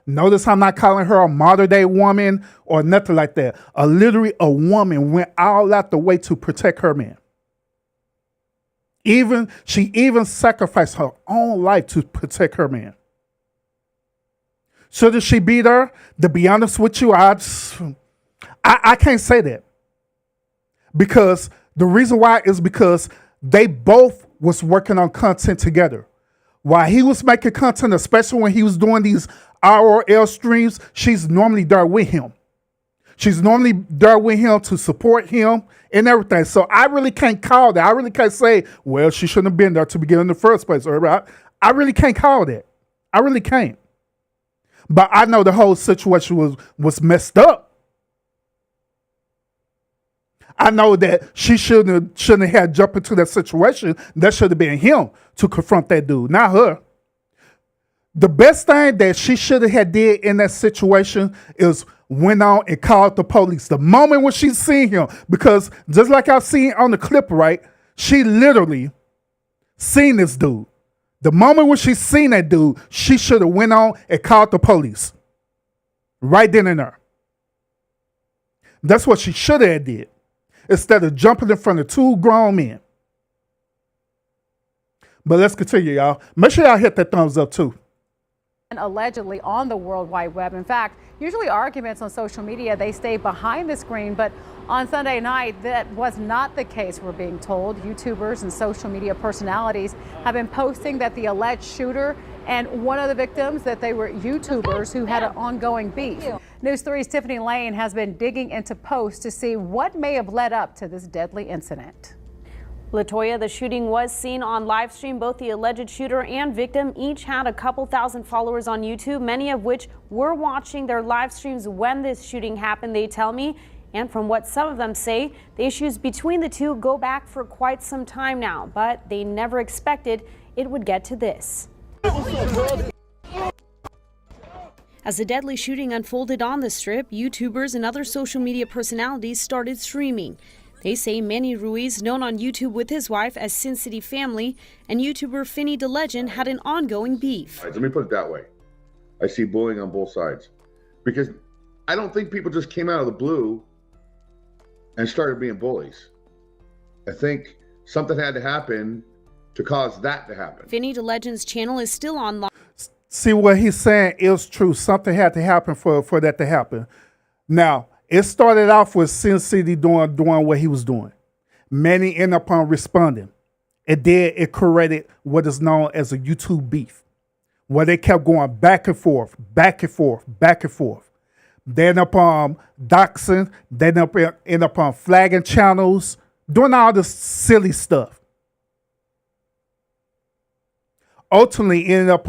Notice I'm not calling her a modern day woman or nothing like that. Literally a woman went all out the way to protect her man. She even sacrificed her own life to protect her man. Should she be there? To be honest with you, I can't say that. Because the reason why is because they both was working on content together. While he was making content, especially when he was doing these RRL streams, she's normally there with him. She's normally there with him to support him and everything. So I really can't call that. I really can't say, well, she shouldn't have been there to begin in the first place. I really can't call that. I really can't. But I know the whole situation was messed up. I know that she shouldn't have jumped into that situation. That should have been him to confront that dude, not her. The best thing that she should have did in that situation is went on and called the police. The moment when she seen him, because just like I've seen on the clip, right, she literally seen this dude. The moment when she seen that dude, she should have went on and called the police. Right then and there. That's what she should have did. Instead of jumping in front of two grown men. But let's continue, y'all. Make sure y'all hit that thumbs up, too. Allegedly on the World Wide Web. In fact, usually arguments on social media, they stay behind the screen, but on Sunday night, that was not the case, we're being told. YouTubers and social media personalities have been posting that the alleged shooter and one of the victims, that they were YouTubers who had an ongoing beef. News 3's Tiffany Lane has been digging into posts to see what may have led up to this deadly incident. LaToya, the shooting was seen on live stream. Both the alleged shooter and victim each had a couple thousand followers on YouTube, many of which were watching their live streams when this shooting happened, they tell me. And from what some of them say, the issues between the two go back for quite some time now, but they never expected it would get to this. As the deadly shooting unfolded on the Strip, YouTubers and other social media personalities started streaming. They say Manny Ruiz, known on YouTube with his wife as Sin City Family, and YouTuber Finny the Legend had an ongoing beef. Let me put it that way. I see bullying on both sides. Because I don't think people just came out of the blue and started being bullies. I think something had to happen to cause that to happen. Finny the Legend's channel is still online. See, what he's saying is true. Something had to happen for that to happen. Now, it started off with Sin City doing what he was doing. Manny ended up responding. And then it created what is known as a YouTube beef, where they kept going back and forth, back and forth, back and forth. They end up doxing, they end up flagging channels, doing all this silly stuff. Ultimately ending up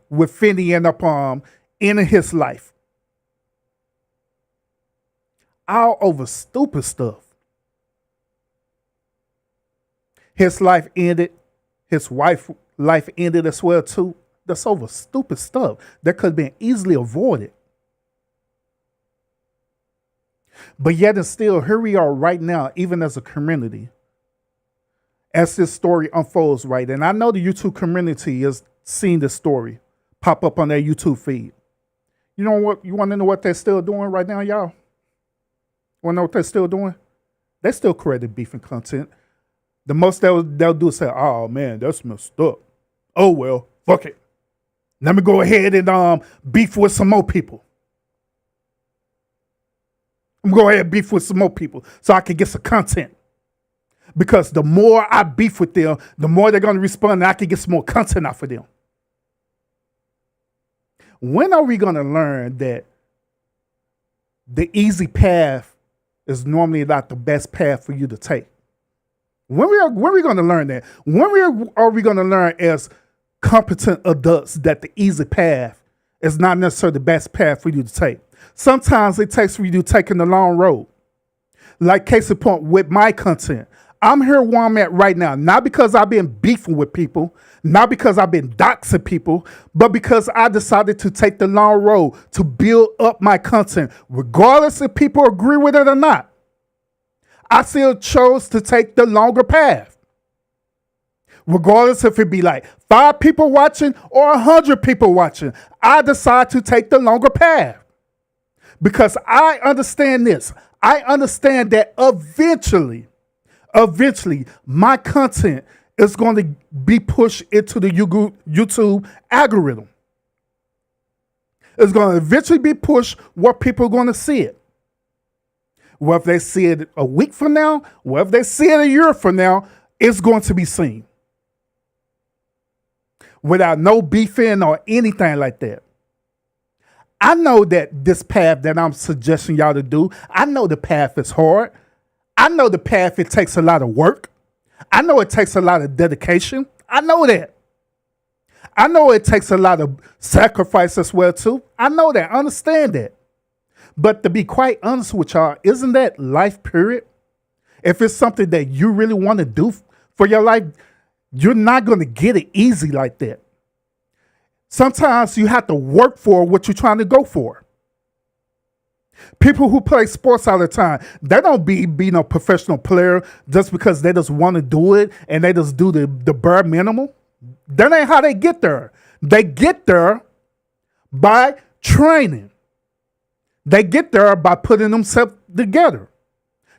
with Finny end up ending his life. All over stupid stuff. His life ended. His wife's life ended as well too. That's over stupid stuff that could have been easily avoided. But yet and still, here we are right now, even as a community, as this story unfolds, right? And I know the YouTube community has seen this story pop up on their YouTube feed. You know what? You want to know what they're still doing right now, y'all? Want to know what they're still doing? They still creating beef and content. The most they'll do is say, oh, man, that's messed up. Oh, well, fuck it. Let me go ahead and beef with some more people. I'm going to go ahead and beef with some more people so I can get some content. Because the more I beef with them, the more they're going to respond and I can get some more content off of them. When are we going to learn that the easy path is normally not the best path for you to take? When are we going to learn that? When are we going to learn as competent adults that the easy path is not necessarily the best path for you to take? Sometimes it takes for you taking the long road. Like case in point with my content. I'm here where I'm at right now, not because I've been beefing with people, not because I've been doxing people, but because I decided to take the long road to build up my content, regardless if people agree with it or not. I still chose to take the longer path. Regardless if it be like 5 people watching or 100 people watching, I decide to take the longer path. Because I understand this. I understand that eventually, my content is going to be pushed into the YouTube algorithm. It's going to eventually be pushed where people are going to see it. Well, if they see it a week from now, well, if they see it a year from now, it's going to be seen. Without no beefing or anything like that. I know that this path that I'm suggesting y'all to do, I know the path is hard. I know the path, it takes a lot of work. I know it takes a lot of dedication. I know that. I know it takes a lot of sacrifice as well too. I know that. I understand that. But to be quite honest with y'all, isn't that life, period? If it's something that you really want to do for your life, you're not going to get it easy like that. Sometimes you have to work for what you're trying to go for. People who play sports all the time, they don't be no professional player just because they just want to do it and they just do the bare minimum. That ain't how they get there. They get there by training. They get there by putting themselves together.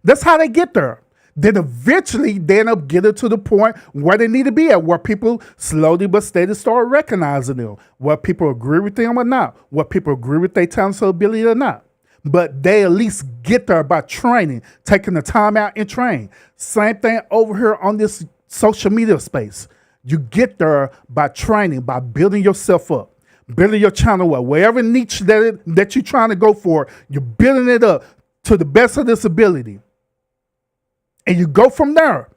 That's how they get there. Then eventually they end up getting to the point where they need to be at, where people slowly but steadily start recognizing them, where people agree with them or not, where people agree with their talents or ability or not. But they at least get there by training, taking the time out and train. Same thing over here on this social media space. You get there by training, by building yourself up, building your channel up. Whatever niche that you're trying to go for, you're building it up to the best of this ability. And you go from there.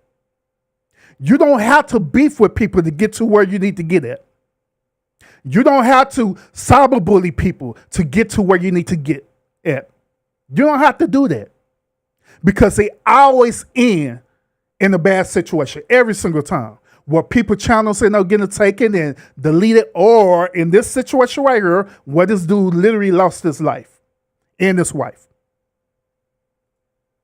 You don't have to beef with people to get to where you need to get at. You don't have to cyberbully people to get to where you need to get at. You don't have to do that. Because they always end in a bad situation every single time. where people channels end up getting taken and deleted, or in this situation right here, where this dude literally lost his life and his wife.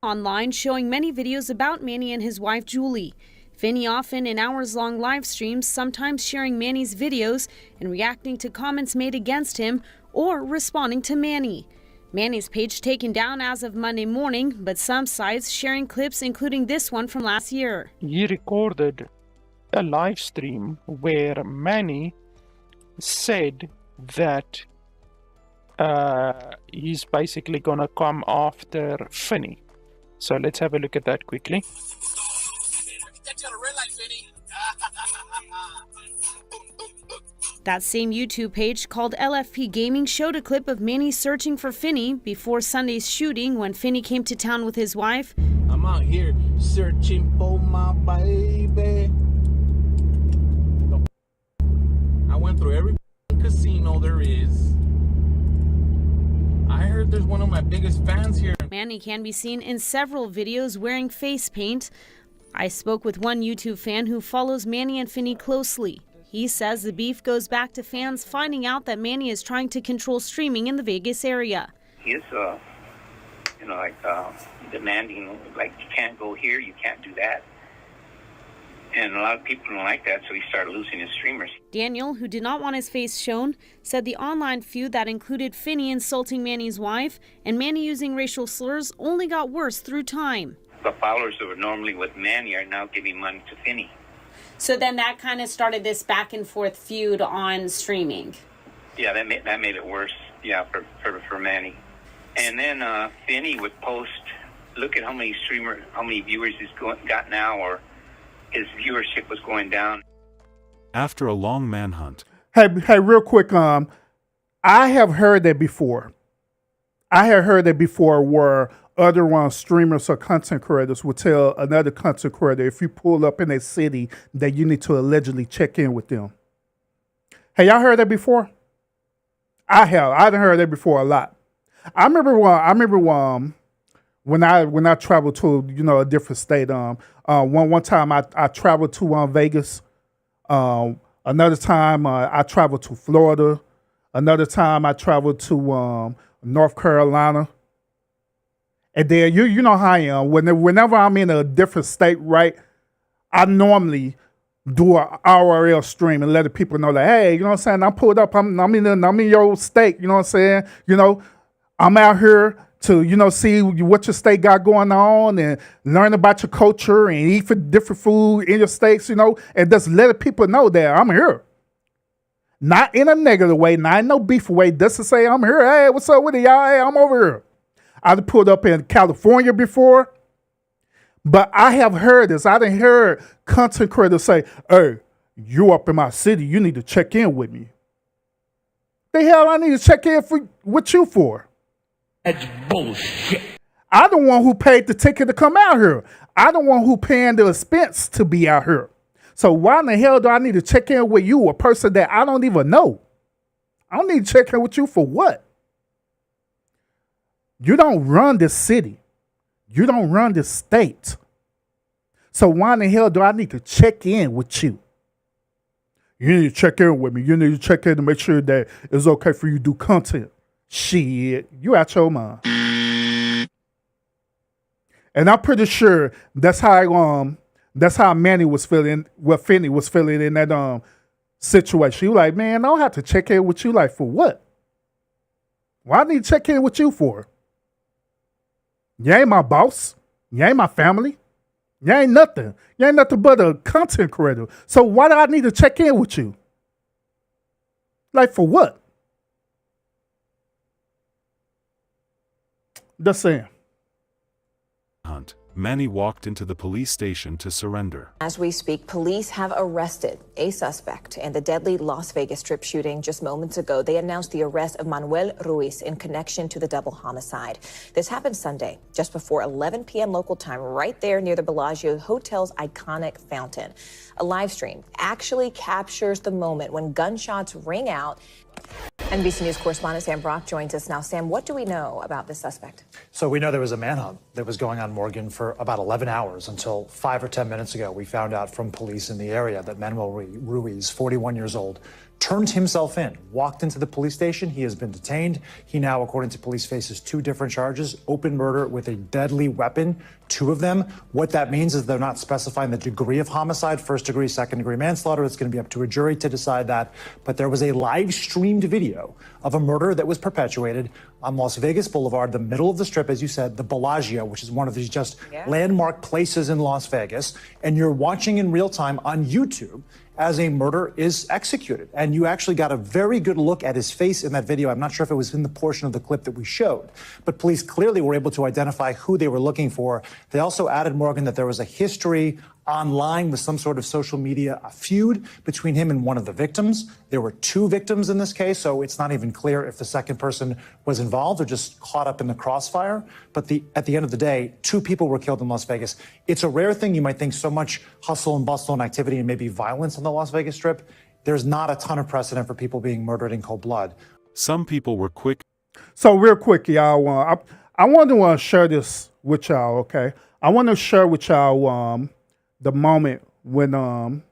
Online showing many videos about Manny and his wife Julie. Finney often in hours-long live streams, sometimes sharing Manny's videos and reacting to comments made against him or responding to Manny. Manny's page taken down as of Monday morning, but some sites sharing clips including this one from last year. He recorded a live stream where Manny said that he's basically gonna come after Finney. So let's have a look at that quickly. That same YouTube page called LFP Gaming showed a clip of Manny searching for Finney before Sunday's shooting when Finney came to town with his wife. I'm out here searching for my baby. I went through every casino there is. I heard there's one of my biggest fans here. Manny can be seen in several videos wearing face paint. I spoke with one YouTube fan who follows Manny and Finney closely. He says the beef goes back to fans finding out that Manny is trying to control streaming in the Vegas area. He is, demanding, like, you can't go here, you can't do that. And a lot of people don't like that, so he started losing his streamers. Daniel, who did not want his face shown, said the online feud that included Finney insulting Manny's wife and Manny using racial slurs only got worse through time. The followers that were normally with Manny are now giving money to Finney. So then that kind of started this back and forth feud on streaming. Yeah, that made it worse. Yeah, for Manny. And then Finney would post, look at how many viewers he's got now, or his viewership was going down. After a long manhunt. Hey, real quick, I have heard that before. I have heard that before where other streamers or content creators would tell another content creator if you pull up in a city that you need to allegedly check in with them. Hey, y'all heard that before? I have. I done heard that before a lot. I remember when I traveled to a different state. One time I traveled to Vegas. Another time I traveled to Florida. Another time I traveled to North Carolina. And then you know how I am. Whenever I'm in a different state, right, I normally do an IRL stream and let the people know that, hey, you know what I'm saying, I'm pulled up, I'm in your state, you know what I'm saying? I'm out here to, see what your state got going on and learn about your culture and eat for different food in your states, and just let people know that I'm here. Not in a negative way, not in no beef way, just to say I'm here. Hey, what's up with it, y'all? Hey, I'm over here. I've pulled up in California before, but I have heard this. I done heard content creators say, hey, you up in my city, you need to check in with me. The hell I need to check in with you for? That's bullshit. I'm the one who paid the ticket to come out here. I'm the one who paying the expense to be out here. So why in the hell do I need to check in with you, a person that I don't even know? I don't need to check in with you for what? You don't run this city. You don't run this state. So why in the hell do I need to check in with you? You need to check in with me. You need to check in to make sure that it's okay for you to do content. Shit, you out your mind. And I'm pretty sure that's how Manny was feeling, what Finney was feeling in that situation. He was like, man, I don't have to check in with you. Like, for what? Why I need to check in with you for? You ain't my boss. You ain't my family. You ain't nothing. You ain't nothing but a content creator. So why do I need to check in with you? Like, for what? Just saying. Manny walked into the police station to surrender. As we speak, police have arrested a suspect in the deadly Las Vegas Strip shooting just moments ago. They announced the arrest of Manuel Ruiz in connection to the double homicide. This happened Sunday, just before 11 p.m. local time, right there near the Bellagio Hotel's iconic fountain. A live stream actually captures the moment when gunshots ring out NBC News correspondent Sam Brock joins us now. Sam, what do we know about this suspect? So we know there was a manhunt that was going on, Morgan, for about 11 hours until 5 or 10 minutes ago. We found out from police in the area that Manuel Ruiz, 41 years old, turned himself in, walked into the police station. He has been detained. He now, according to police, faces 2 different charges: open murder with a deadly weapon, 2 of them. What that means is they're not specifying the degree of homicide, first degree, second degree manslaughter. It's going to be up to a jury to decide that. But there was a live streamed video of a murder that was perpetuated on Las Vegas Boulevard, the middle of the Strip, as you said, the Bellagio, which is one of these just landmark places in Las Vegas. And you're watching in real time on YouTube as a murder is executed. And you actually got a very good look at his face in that video. I'm not sure if it was in the portion of the clip that we showed, but police clearly were able to identify who they were looking for. They also added, Morgan, that there was a history online with some sort of social media, a feud between him and one of the victims. There were 2 victims in this case, so it's not even clear if the second person was involved or just caught up in the crossfire. But at the end of the day, 2 people were killed in Las Vegas. It's a rare thing. You might think so much hustle and bustle and activity and maybe violence on the Las Vegas Strip. There's not a ton of precedent for people being murdered in cold blood. Some people were quick. So real quick, y'all, I want to share this with y'all, okay? I want to share with y'all the moment when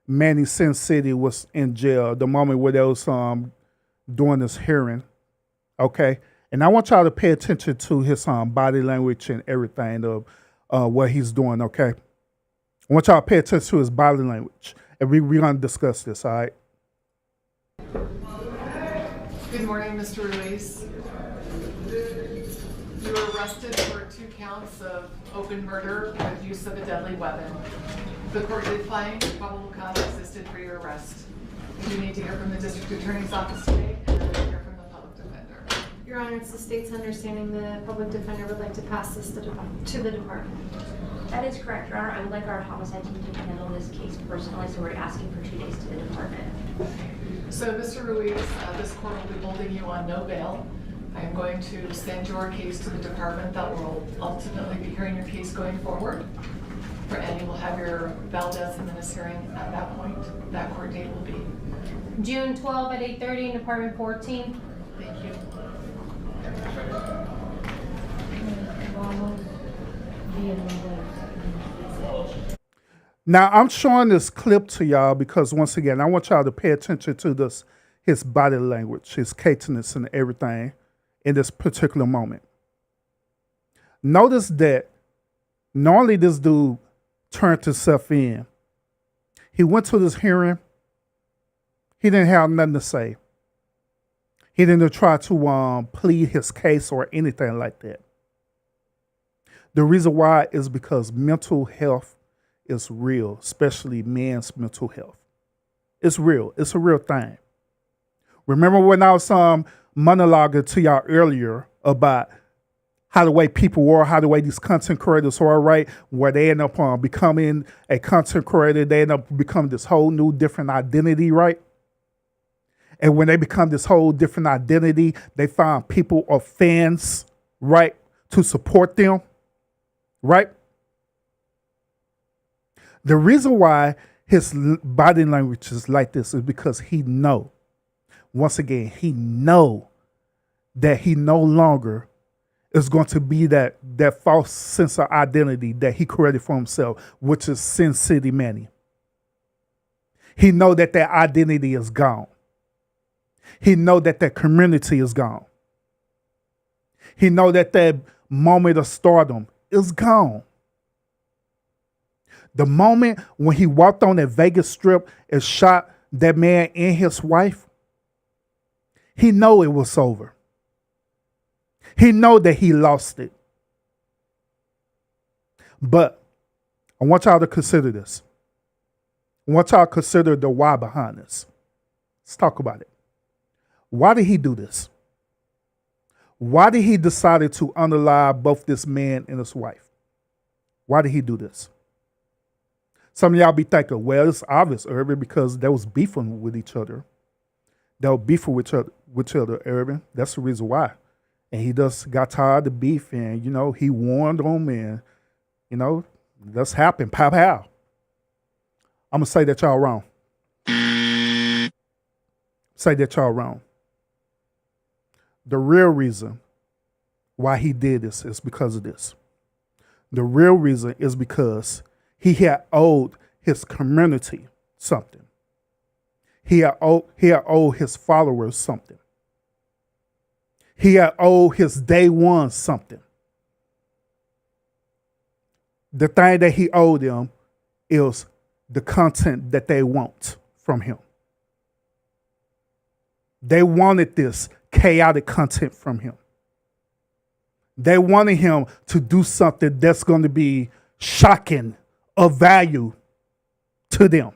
Manny Sin City was in jail, the moment where they was doing this hearing, okay? And I want y'all to pay attention to his body language and everything of what he's doing, okay? I want y'all to pay attention to his body language. And we're going to discuss this, all right? Good morning, Mr. Ruiz. You were arrested for 2 counts of open murder with use of a deadly weapon. The court did find probable cause existed for your arrest. You need to hear from the district attorney's office today and then hear from the public defender. Your Honor, it's the state's understanding the public defender would like to pass this to the department. That is correct, Your Honor. I would like our homicide team to handle this case personally, so we're asking for 2 days to the department. So, Mr. Ruiz, this court will be holding you on no bail. I am going to send your case to the department that will ultimately be hearing your case going forward. And you will have your Valdez and Menace hearing at that point. That court date will be June 12 at 8:30 in Department 14. Thank you. Now, I'm showing this clip to y'all because, once again, I want y'all to pay attention to his body language, his cadence and everything in this particular moment. Notice that normally this dude turned himself in. He went to this hearing. He didn't have nothing to say. He didn't try to plead his case or anything like that. The reason why is because mental health is real, especially men's mental health. It's real. It's a real thing. Remember when I was monologuing to y'all earlier about how the way people were, how the way these content creators are, right? Where they end up becoming a content creator, they end up becoming this whole new different identity, right? And when they become this whole different identity, they find people or fans, right, to support them, right? The reason why his body language is like this is because he know, once again, he know that he no longer is going to be that false sense of identity that he created for himself, which is Sin City Manny. He know that identity is gone. He know that community is gone. He know that moment of stardom is gone. The moment when he walked on that Vegas Strip and shot that man and his wife, he know it was over. He know that he lost it. But I want y'all to consider this. I want y'all to consider the why behind this. Let's talk about it. Why did he do this? Why did he decide to unalive both this man and his wife? Why did he do this? Some of y'all be thinking, well, it's obvious, Urban, because they was beefing with each other. They were beefing with each other, Urban. That's the reason why. And he just got tired of beef, and, he warned them, and, that's happened. Pow, pow. I'm going to say that y'all wrong. Say that y'all wrong. The real reason why he did this is because of this. The real reason is because he had owed his community something. He had owed his followers something. He had owed his day one something. The thing that he owed them is the content that they want from him. They wanted this chaotic content from him. They wanted him to do something that's going to be shocking, of value to them.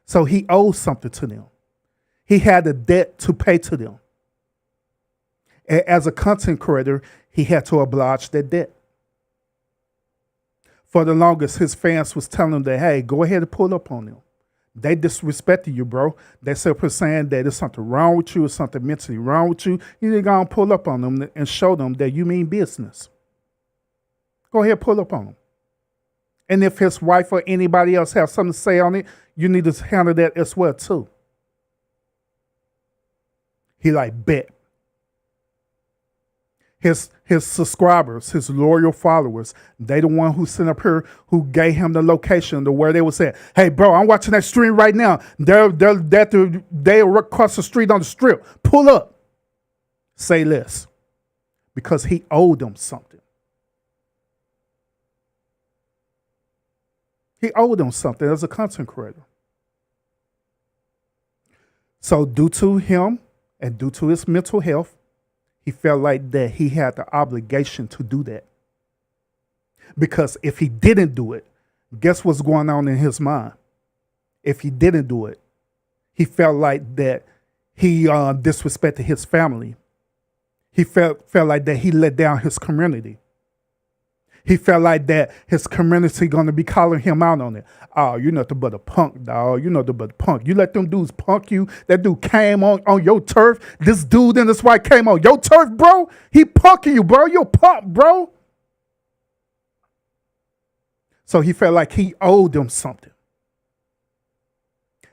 So he owed something to them. He had a debt to pay to them. As a content creator, he had to oblige that debt. For the longest, his fans was telling him that, hey, go ahead and pull up on them. They disrespected you, bro. They said saying that there's something wrong with you, or something mentally wrong with you. You need to go and pull up on them and show them that you mean business. Go ahead, pull up on them. And if his wife or anybody else has something to say on it, you need to handle that as well, too. He like, bet. His subscribers, his loyal followers, they the one who sent up here, who gave him the location to where they would say, hey, bro, I'm watching that stream right now. They're across the street on the strip. Pull up. Say less. Because he owed them something. He owed them something as a content creator. So due to him and due to his mental health, he felt like that he had the obligation to do that. Because if he didn't do it, guess what's going on in his mind? If he didn't do it, he felt like that he disrespected his family. He felt like that he let down his community. He felt like that his community going to be calling him out on it. Oh, you're nothing but a punk, dog. You're nothing but a punk. You let them dudes punk you. That dude came on your turf. This dude and this wife came on your turf, bro. He punking you, bro. You're a punk, bro. So he felt like he owed them something.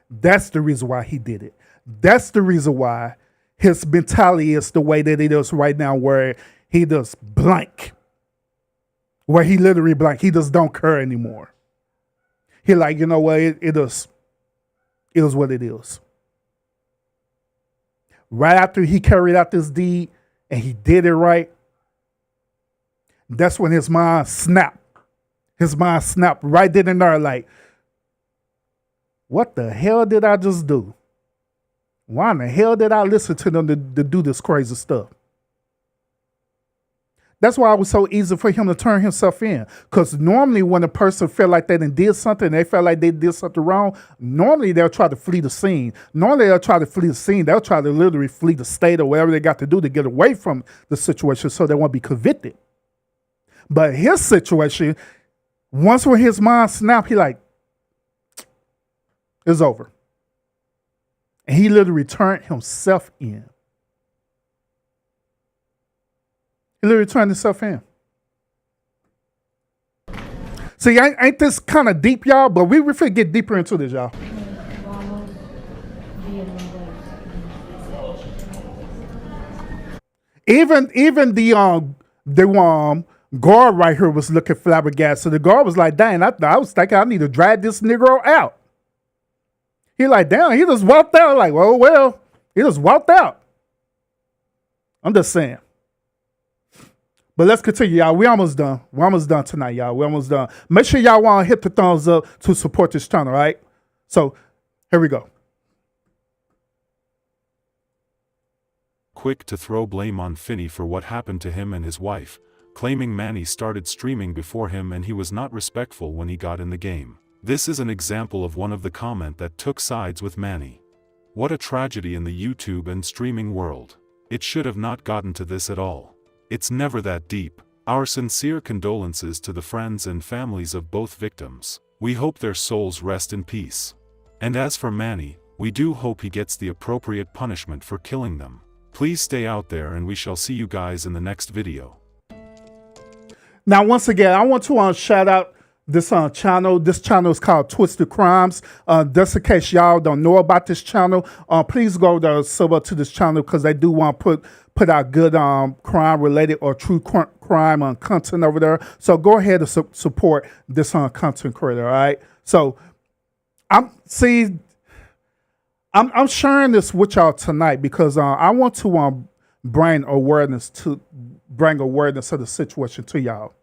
That's the reason why he did it. That's the reason why his mentality is the way that it is right now, where he does blank. Where he literally blank. He just don't care anymore. He like, you know what, it is what it is. Right after he carried out this deed and he did it right, that's when his mind snapped. His mind snapped right then and there, like, what the hell did I just do? Why in the hell did I listen to them to do this crazy stuff? That's why it was so easy for him to turn himself in. Because normally when a person felt like they did something, they felt like they did something wrong, normally they'll try to flee the scene. They'll try to literally flee the state or whatever they got to do to get away from the situation so they won't be convicted. But his situation, once when his mind snapped, he like, it's over. And he literally turned himself in. He literally turned himself in. See, ain't this kind of deep, y'all? But we finna get deeper into this, y'all. Even the guard right here was looking flabbergasted. So the guard was like, dang, I was thinking I need to drag this Negro out. He like, damn, he just walked out. Like, well, he just walked out. I'm just saying. But let's continue, y'all. We almost done. We're almost done tonight, y'all. We're almost done. Make sure y'all want to hit the thumbs up to support this channel, all right? So, here we go. Quick to throw blame on Finney for what happened to him and his wife, claiming Manny started streaming before him and he was not respectful when he got in the game. This is an example of one of the comment that took sides with Manny. What a tragedy in the YouTube and streaming world. It should have not gotten to this at all. It's never that deep. Our sincere condolences to the friends and families of both victims. We hope their souls rest in peace. And as for Manny, we do hope he gets the appropriate punishment for killing them. Please stay out there and we shall see you guys in the next video. Now, once again, I want to shout out This channel. This channel is called Twisted Crimes. Just in case y'all don't know about this channel, please go to sub up to this channel because they do want to put out good crime related or true crime content over there. So go ahead and support this content creator. All right. So I'm sharing this with y'all tonight because I want to bring awareness of the situation to y'all.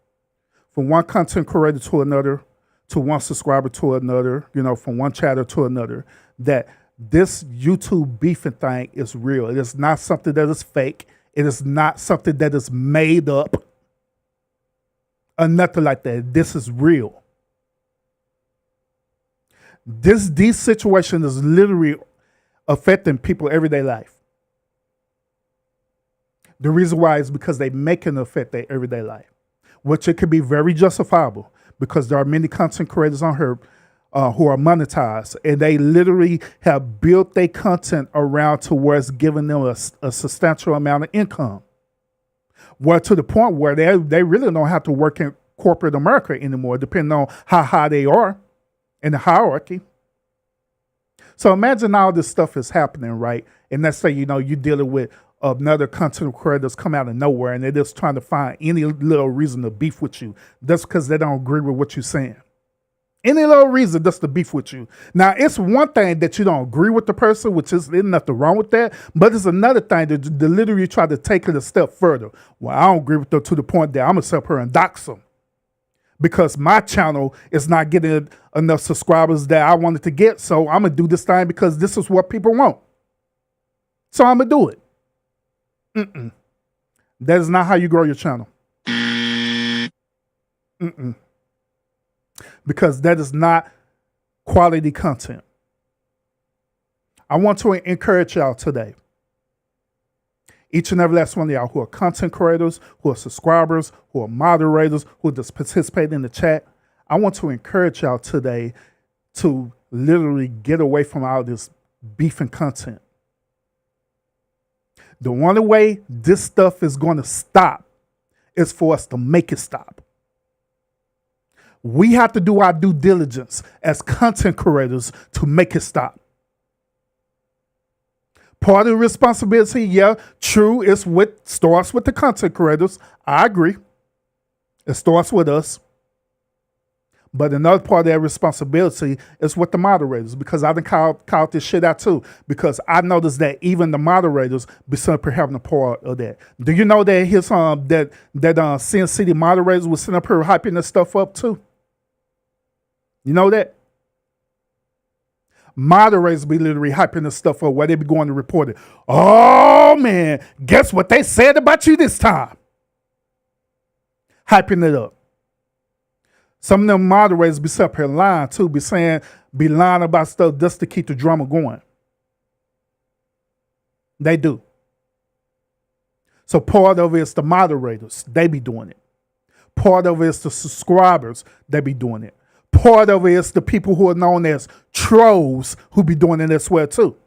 From one content creator to another, to one subscriber to another, from one chatter to another, that this YouTube beefing thing is real. It is not something that is fake. It is not something that is made up or nothing like that. This is real. These situations is literally affecting people's everyday life. The reason why is because they make it affect their everyday life, which it could be very justifiable because there are many content creators on here who are monetized, and they literally have built their content around to where it's giving them a substantial amount of income. Well, to the point where they really don't have to work in corporate America anymore, depending on how high they are in the hierarchy. So imagine all this stuff is happening, right? And let's say, you're dealing with another content creators come out of nowhere and they're just trying to find any little reason to beef with you. That's because they don't agree with what you're saying. Any little reason just to beef with you. Now, it's one thing that you don't agree with the person, which is there's nothing wrong with that, but it's another thing to literally try to take it a step further. Well, I don't agree with them to the point that I'm going to sit up here and dox them because my channel is not getting enough subscribers that I wanted to get, so I'm going to do this thing because this is what people want. So I'm going to do it. That is not how you grow your channel. Because that is not quality content. I want to encourage y'all today. Each and every last one of y'all who are content creators, who are subscribers, who are moderators, who just participate in the chat. I want to encourage y'all today to literally get away from all this beefing content. The only way this stuff is going to stop is for us to make it stop. We have to do our due diligence as content creators to make it stop. Part of the responsibility, yeah, true, starts with the content creators. I agree. It starts with us. But another part of that responsibility is with the moderators, because I've been called this shit out too. Because I noticed that even the moderators be simply having a part of that. Do you know that his that Sin City moderators was sitting up here hyping this stuff up too? You know that? Moderators be literally hyping this stuff up while they be going to report it. Oh man, guess what they said about you this time? Hyping it up. Some of them moderators be up here lying too, be lying about stuff just to keep the drama going. They do. So part of it is the moderators, they be doing it. Part of it is the subscribers, they be doing it. Part of it is the people who are known as trolls who be doing it as well too.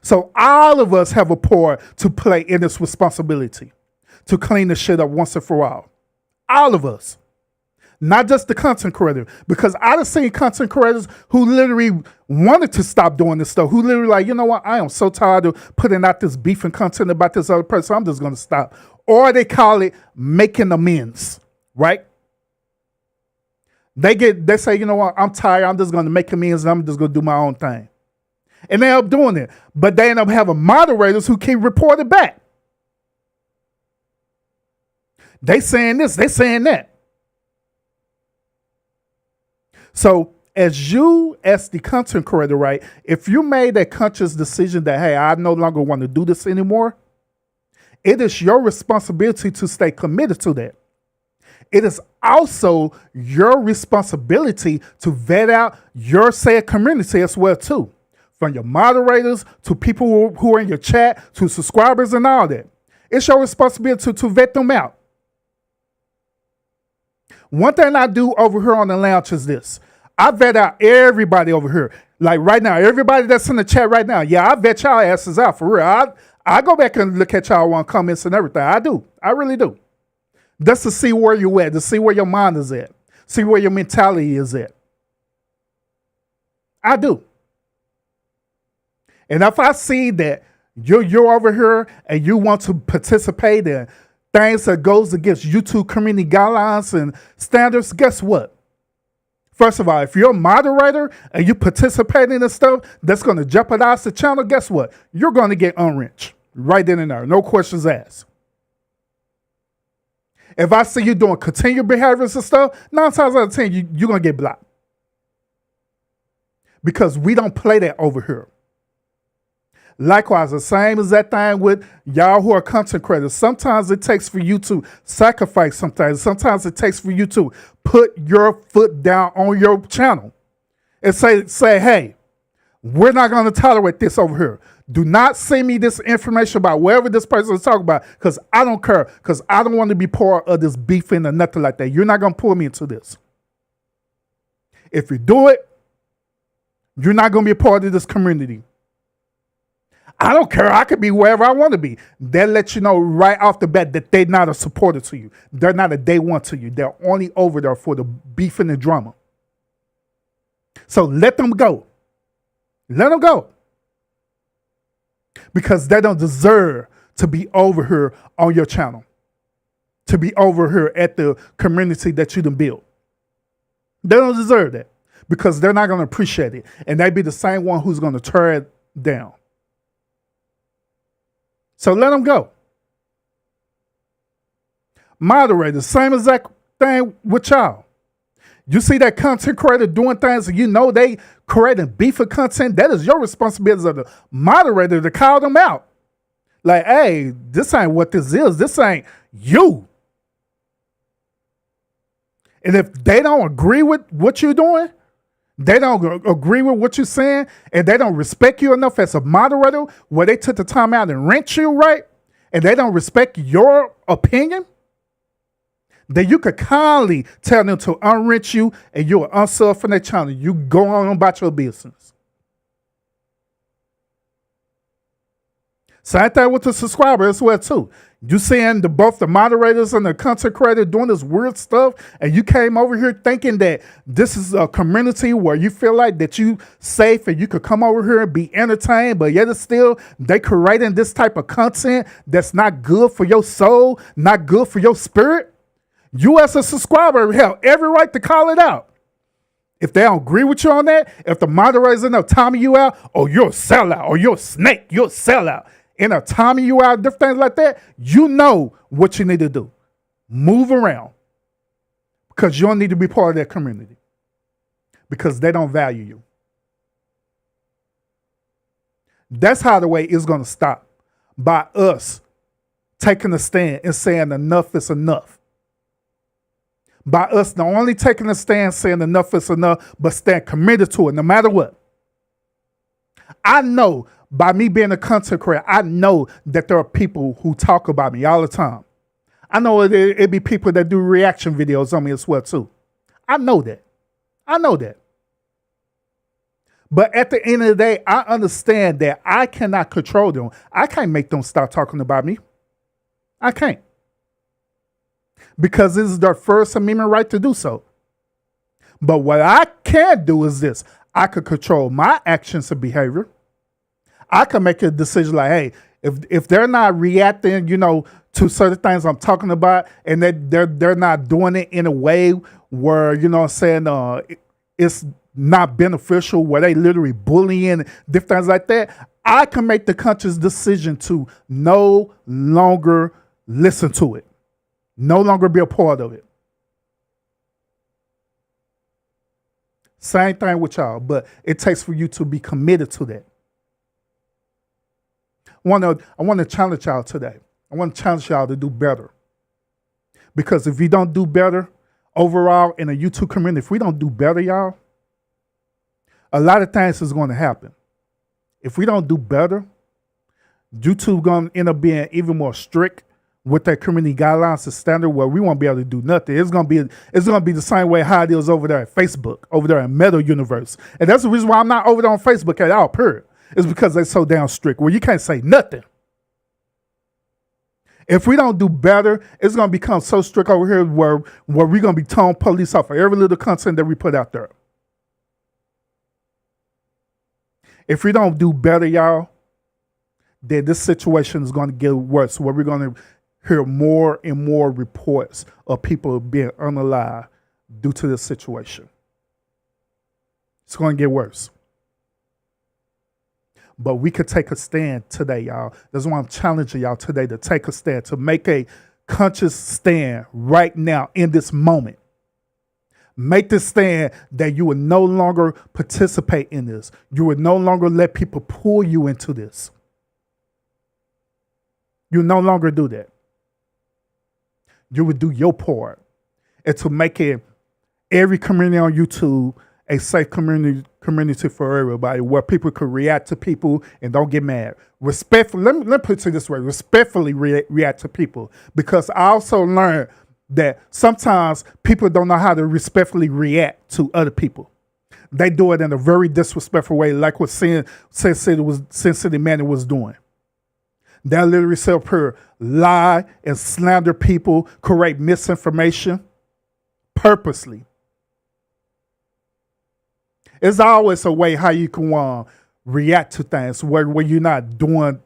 So all of us have a part to play in this responsibility to clean the shit up once and for all. All of us. Not just the content creator, because I've seen content creators who literally wanted to stop doing this stuff, who literally like, you know what, I am so tired of putting out this beefing content about this other person, I'm just going to stop. Or they call it making amends, right? They say, you know what, I'm tired, I'm just going to make amends and I'm just going to do my own thing. And they end up doing it. But they end up having moderators who keep reporting back. They saying this, they saying that. So as the content creator, right, if you made a conscious decision that, hey, I no longer want to do this anymore, it is your responsibility to stay committed to that. It is also your responsibility to vet out your said community as well too. From your moderators to people who are in your chat to subscribers and all that. It's your responsibility to vet them out. One thing I do over here on the lounge is this. I vet out everybody over here. Like right now, everybody that's in the chat right now. Yeah, I vet y'all asses out for real. I go back and look at y'all on comments and everything. I do. I really do. Just to see where you at, to see where your mind is at. See where your mentality is at. I do. And if I see that you're over here and you want to participate in things that goes against YouTube community guidelines and standards, guess what? First of all, if you're a moderator and you participate in this stuff that's going to jeopardize the channel, guess what? You're going to get unreached right then and there. No questions asked. If I see you doing continued behaviors and stuff, 9 times out of 10, you're going to get blocked. Because we don't play that over here. Likewise, the same as that thing with y'all who are content creators. Sometimes it takes for you to sacrifice some things. Sometimes it takes for you to put your foot down on your channel and say, hey, we're not going to tolerate this over here. Do not send me this information about whatever this person is talking about, because I don't care, because I don't want to be part of this beefing or nothing like that. You're not going to pull me into this. If you do it, you're not going to be a part of this community. I don't care. I could be wherever I want to be. They'll let you know right off the bat that they're not a supporter to you. They're not a day one to you. They're only over there for the beef and the drama. So let them go. Let them go. Because they don't deserve to be over here on your channel. To be over here at the community that you done built. They don't deserve that. Because they're not going to appreciate it. And they be the same one who's going to tear it down. So let them go. Moderators, same exact thing with y'all. You see that content creator doing things and you know they creating beef of content, that is your responsibility as the moderator to call them out. Like, hey, this ain't what this is. This ain't you. And if they don't agree with what you're doing, they don't agree with what you're saying, and they don't respect you enough as a moderator where they took the time out and rent you, right? And they don't respect your opinion, then you could kindly tell them to unrent you and you'll unsub from their channel. You go on about your business. Same thing with the subscriber as well, too. You seeing both the moderators and the content creator doing this weird stuff, and you came over here thinking that this is a community where you feel like that you safe and you could come over here and be entertained, but yet it's still they creating this type of content that's not good for your soul, not good for your spirit. You as a subscriber have every right to call it out. If they don't agree with you on that, if the moderators end up timing you out, oh, you're a sellout, or you're a snake, you're a sellout, and are timing you out, different things like that, you know what you need to do. Move around. Because you don't need to be part of that community. Because they don't value you. That's how the way it's going to stop. By us taking a stand and saying enough is enough. By us not only taking a stand saying enough is enough, but stand committed to it no matter what. I know by me being a content creator, I know that there are people who talk about me all the time. I know it be people that do reaction videos on me as well too. I know that. I know that. But at the end of the day, I understand that I cannot control them. I can't make them stop talking about me. I can't. Because this is their First Amendment right to do so. But what I can do is this. I could control my actions and behavior. I can make a decision like, hey, if they're not reacting, to certain things I'm talking about, and they're not doing it in a way where, it's not beneficial, where they literally bullying, different things like that, I can make the conscious decision to no longer listen to it. No longer be a part of it. Same thing with y'all, but it takes for you to be committed to that. I want to challenge y'all today. I want to challenge y'all to do better. Because if you don't do better overall in a YouTube community, if we don't do better, y'all, a lot of things is going to happen. If we don't do better, YouTube going to end up being even more strict with that community guidelines and standard where we won't be able to do nothing. It's gonna be the same way how it is over there at Facebook, over there in Meta Universe. And that's the reason why I'm not over there on Facebook at all, period. It's because they're so damn strict where you can't say nothing. If we don't do better, it's going to become so strict over here where we're going to be towing police off of every little content that we put out there. If we don't do better, y'all, then this situation is going to get worse, where we're going to hear more and more reports of people being unalive due to this situation. It's going to get worse. But we could take a stand today, y'all. That's why I'm challenging y'all today to take a stand, to make a conscious stand right now in this moment. Make the stand that you will no longer participate in this. You will no longer let people pull you into this. You no longer do that. You would do your part, and to make it every community on YouTube a safe community for everybody, where people could react to people and don't get mad. Respectfully, let me put it this way: respectfully react to people, because I also learned that sometimes people don't know how to respectfully react to other people. They do it in a very disrespectful way, like what Sin City Manny was doing. They literally sit up here, lie and slander people, create misinformation purposely. It's always a way how you can react to things where you're not doing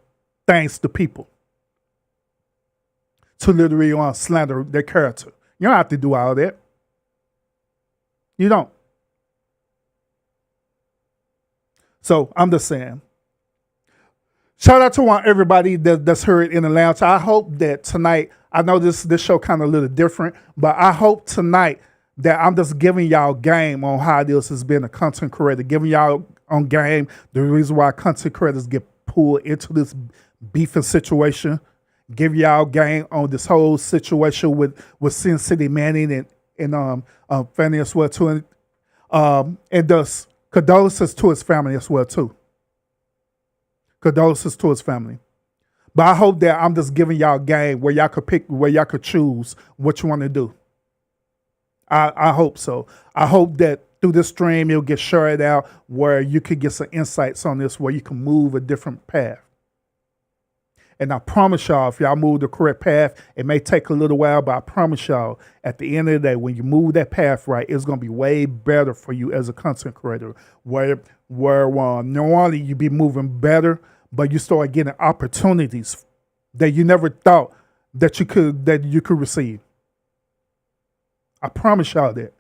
things to people to literally slander their character. You don't have to do all that. You don't. So I'm just saying. Shout out to everybody that's heard in the lounge. I hope that tonight, I know this show kind of a little different, but I hope tonight that I'm just giving y'all game on how this has been a content creator, giving y'all on game the reason why content creators get pulled into this beefing situation, give y'all game on this whole situation with Sin City Manning and Fanny as well too, and thus condolences to his family as well too. Condolences to his family. But I hope that I'm just giving y'all game where y'all could pick, where y'all could choose what you want to do. I hope so. I hope that through this stream, it'll get shared out where you could get some insights on this, where you can move a different path. And I promise y'all, if y'all move the correct path, it may take a little while, but I promise y'all, at the end of the day, when you move that path right, it's going to be way better for you as a content creator, where not only you be moving better, but you start getting opportunities that you never thought that you could receive. I promise y'all that.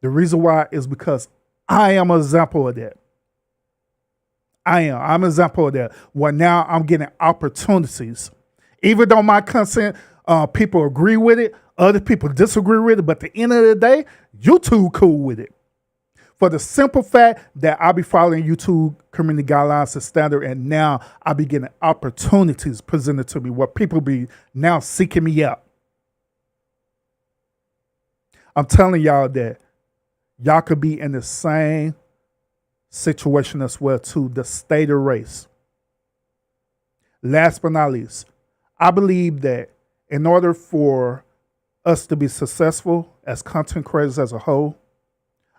The reason why is because I am an example of that. I'm an example of that. Where now I'm getting opportunities. Even though my content, people agree with it, other people disagree with it, but at the end of the day, YouTube cool with it. For the simple fact that I'll be following YouTube community guidelines and standard, and now I'll be getting opportunities presented to me where people be now seeking me out. I'm telling y'all that y'all could be in the same situation as well too, the state of race. Last but not least, I believe that in order for us to be successful as content creators as a whole,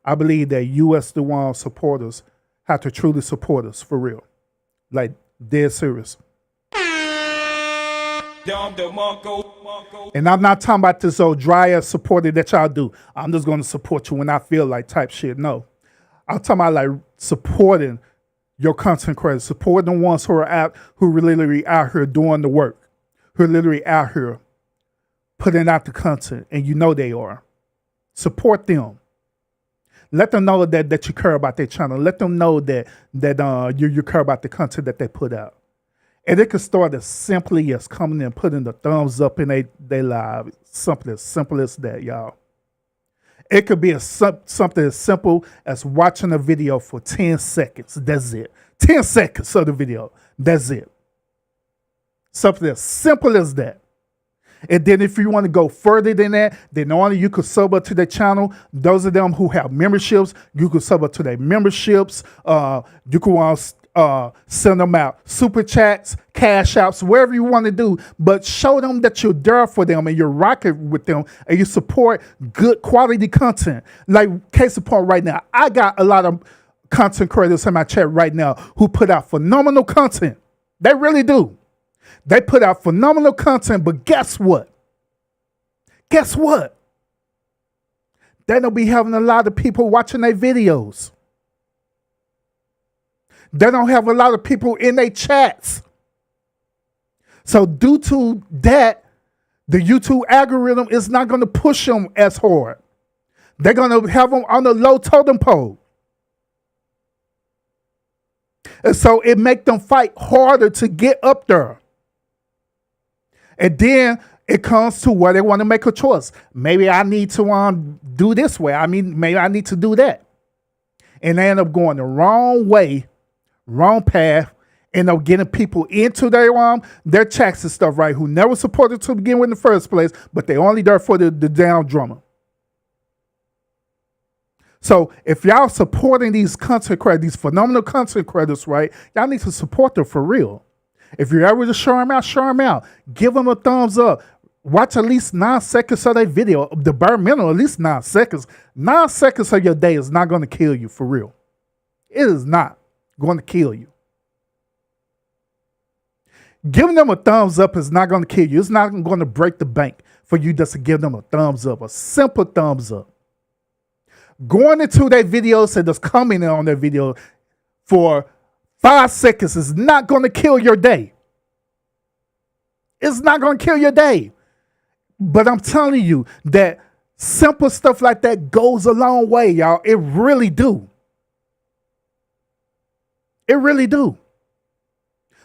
I believe that you as the one supporters have to truly support us for real. Like dead serious. And I'm not talking about this old dry ass supporting that y'all do. I'm just going to support you when I feel like type shit. No. I'm talking about like supporting your content creators, supporting the ones who are literally out here doing the work, who are literally out here putting out the content, and you know they are. Support them. Let them know that you care about their channel. Let them know that you care about the content that they put out. And it can start as simply as coming and putting the thumbs up in their live. Something as simple as that, y'all. It could be something as simple as watching a video for 10 seconds. That's it. 10 seconds of the video. That's it. Something as simple as that. And then if you want to go further than that, then not only you could sub up to their channel, those of them who have memberships, you could sub up to their memberships. You could send them out super chats, cash outs, wherever you want to do, but show them that you're there for them and you're rocking with them and you support good quality content. Like case in point right now, I got a lot of content creators in my chat right now who put out phenomenal content. They really do. They put out phenomenal content, but guess what? Guess what? They don't be having a lot of people watching their videos. They don't have a lot of people in their chats. So due to that, the YouTube algorithm is not going to push them as hard. They're going to have them on a low totem pole. And so it makes them fight harder to get up there. And then it comes to where they want to make a choice. Maybe I need to do this way. Maybe I need to do that. And they end up going the wrong way, wrong path, end up getting people into their chats and stuff, right, who never supported to begin with in the first place, but they only there for the down drummer. So if y'all supporting these content creators, these phenomenal content creators, right, y'all need to support them for real. If you're ever to show them out. Give them a thumbs up. Watch at least 9 seconds of their video. The bare minimum, at least 9 seconds. 9 seconds of your day is not going to kill you, for real. It is not going to kill you. Giving them a thumbs up is not going to kill you. It's not going to break the bank for you just to give them a thumbs up, a simple thumbs up. Going into their videos and just commenting on their video for 5 seconds is not going to kill your day. It's not going to kill your day. But I'm telling you that simple stuff like that goes a long way, y'all. It really do. It really do.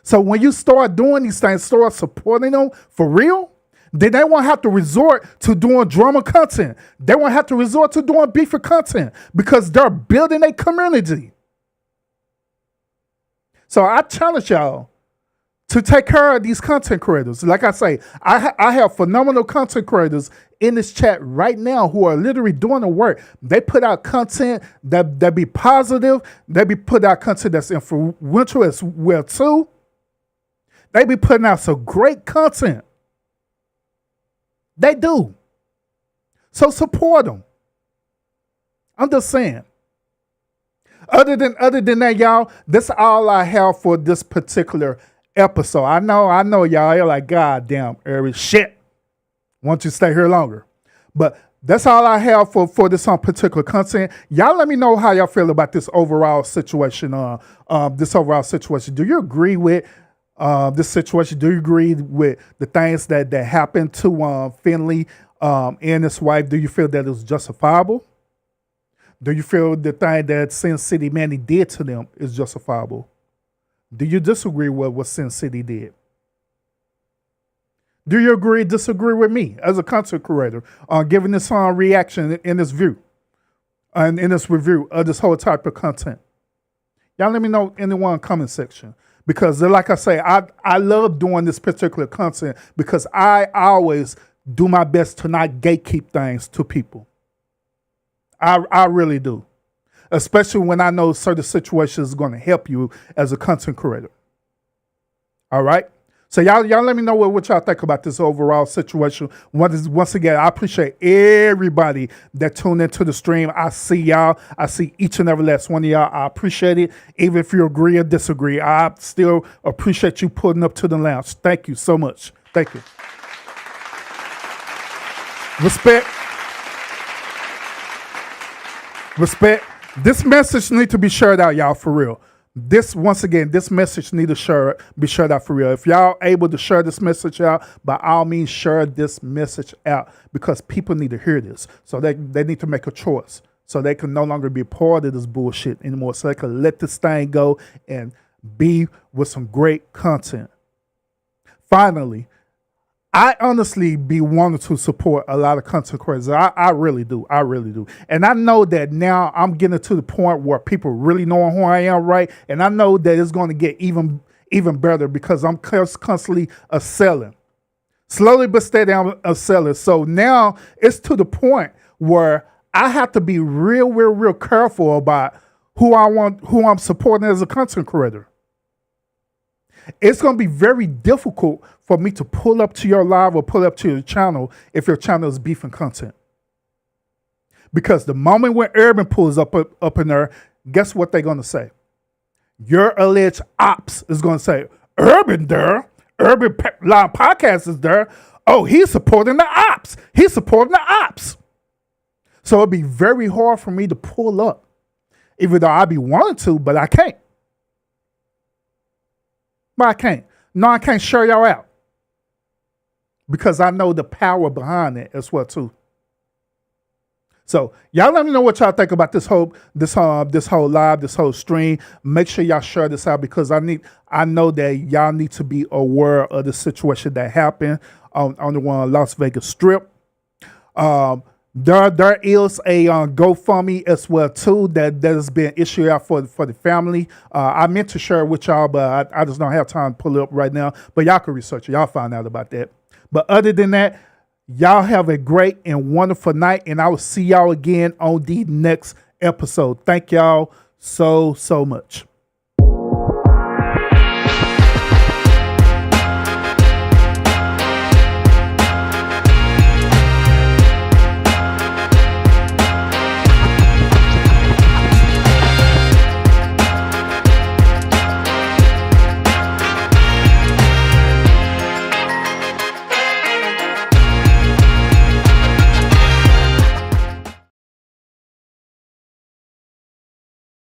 So when you start doing these things, start supporting them for real, then they won't have to resort to doing drama content. They won't have to resort to doing beefer content because they're building a community. So I challenge y'all to take care of these content creators. Like I say, I have phenomenal content creators in this chat right now who are literally doing the work. They put out content that be positive. They be put out content that's influential as well too. They be putting out some great content. They do. So support them. I'm just saying. Other than that, y'all, that's all I have for this particular episode. I know, y'all. You're like, God damn, Eric, shit. Why don't you stay here longer? But that's all I have for this particular content. Y'all let me know how y'all feel about this overall situation. Do you agree with this situation? Do you agree with the things that happened to Finley and his wife? Do you feel that it was justifiable? Do you feel the thing that Sin City Manny did to them is justifiable? Do you disagree with what Sin City did? Do you disagree with me as a content creator on giving this reaction in this view and in this review of this whole type of content? Y'all let me know in the comment section. Because like I say, I love doing this particular content because I always do my best to not gatekeep things to people. I really do. Especially when I know certain situations is going to help you as a content creator. All right? So y'all let me know what y'all think about this overall situation. Once again, I appreciate everybody that tuned into the stream. I see y'all. I see each and every last one of y'all. I appreciate it. Even if you agree or disagree, I still appreciate you putting up to the lounge. Thank you so much. Thank you. Respect. This message needs to be shared out, y'all, for real. This message need to be shared out for real. If y'all able to share this message out, by all means, share this message out because people need to hear this. So they need to make a choice. So they can no longer be part of this bullshit anymore. So they can let this thing go and be with some great content. Finally, I honestly be wanting to support a lot of content creators. I really do. I really do. And I know that now I'm getting to the point where people really know who I am, right? And I know that it's going to get even better because I'm constantly selling. Slowly but steady, I'm selling. So now it's to the point where I have to be real careful about who I'm supporting as a content creator. It's going to be very difficult for me to pull up to your live or pull up to your channel if your channel is beefing content. Because the moment when Urban pulls up in there, guess what they're going to say? Your alleged ops is going to say, Urban there? Urban Line Podcast is there. Oh, he's supporting the ops. He's supporting the ops. So it'd be very hard for me to pull up, even though I'd be wanting to, but I can't. But I can't. No, I can't share y'all out because I know the power behind it as well too. So y'all let me know what y'all think about this whole live, this whole stream. Make sure y'all share this out because I know that y'all need to be aware of the situation that happened on the one Las Vegas Strip. There is a GoFundMe as well too that has been issued out for the family. I meant to share it with y'all, but I just don't have time to pull it up right now. But y'all can research it. Y'all find out about that. But other than that, y'all have a great and wonderful night, and I will see y'all again on the next episode. Thank y'all so much.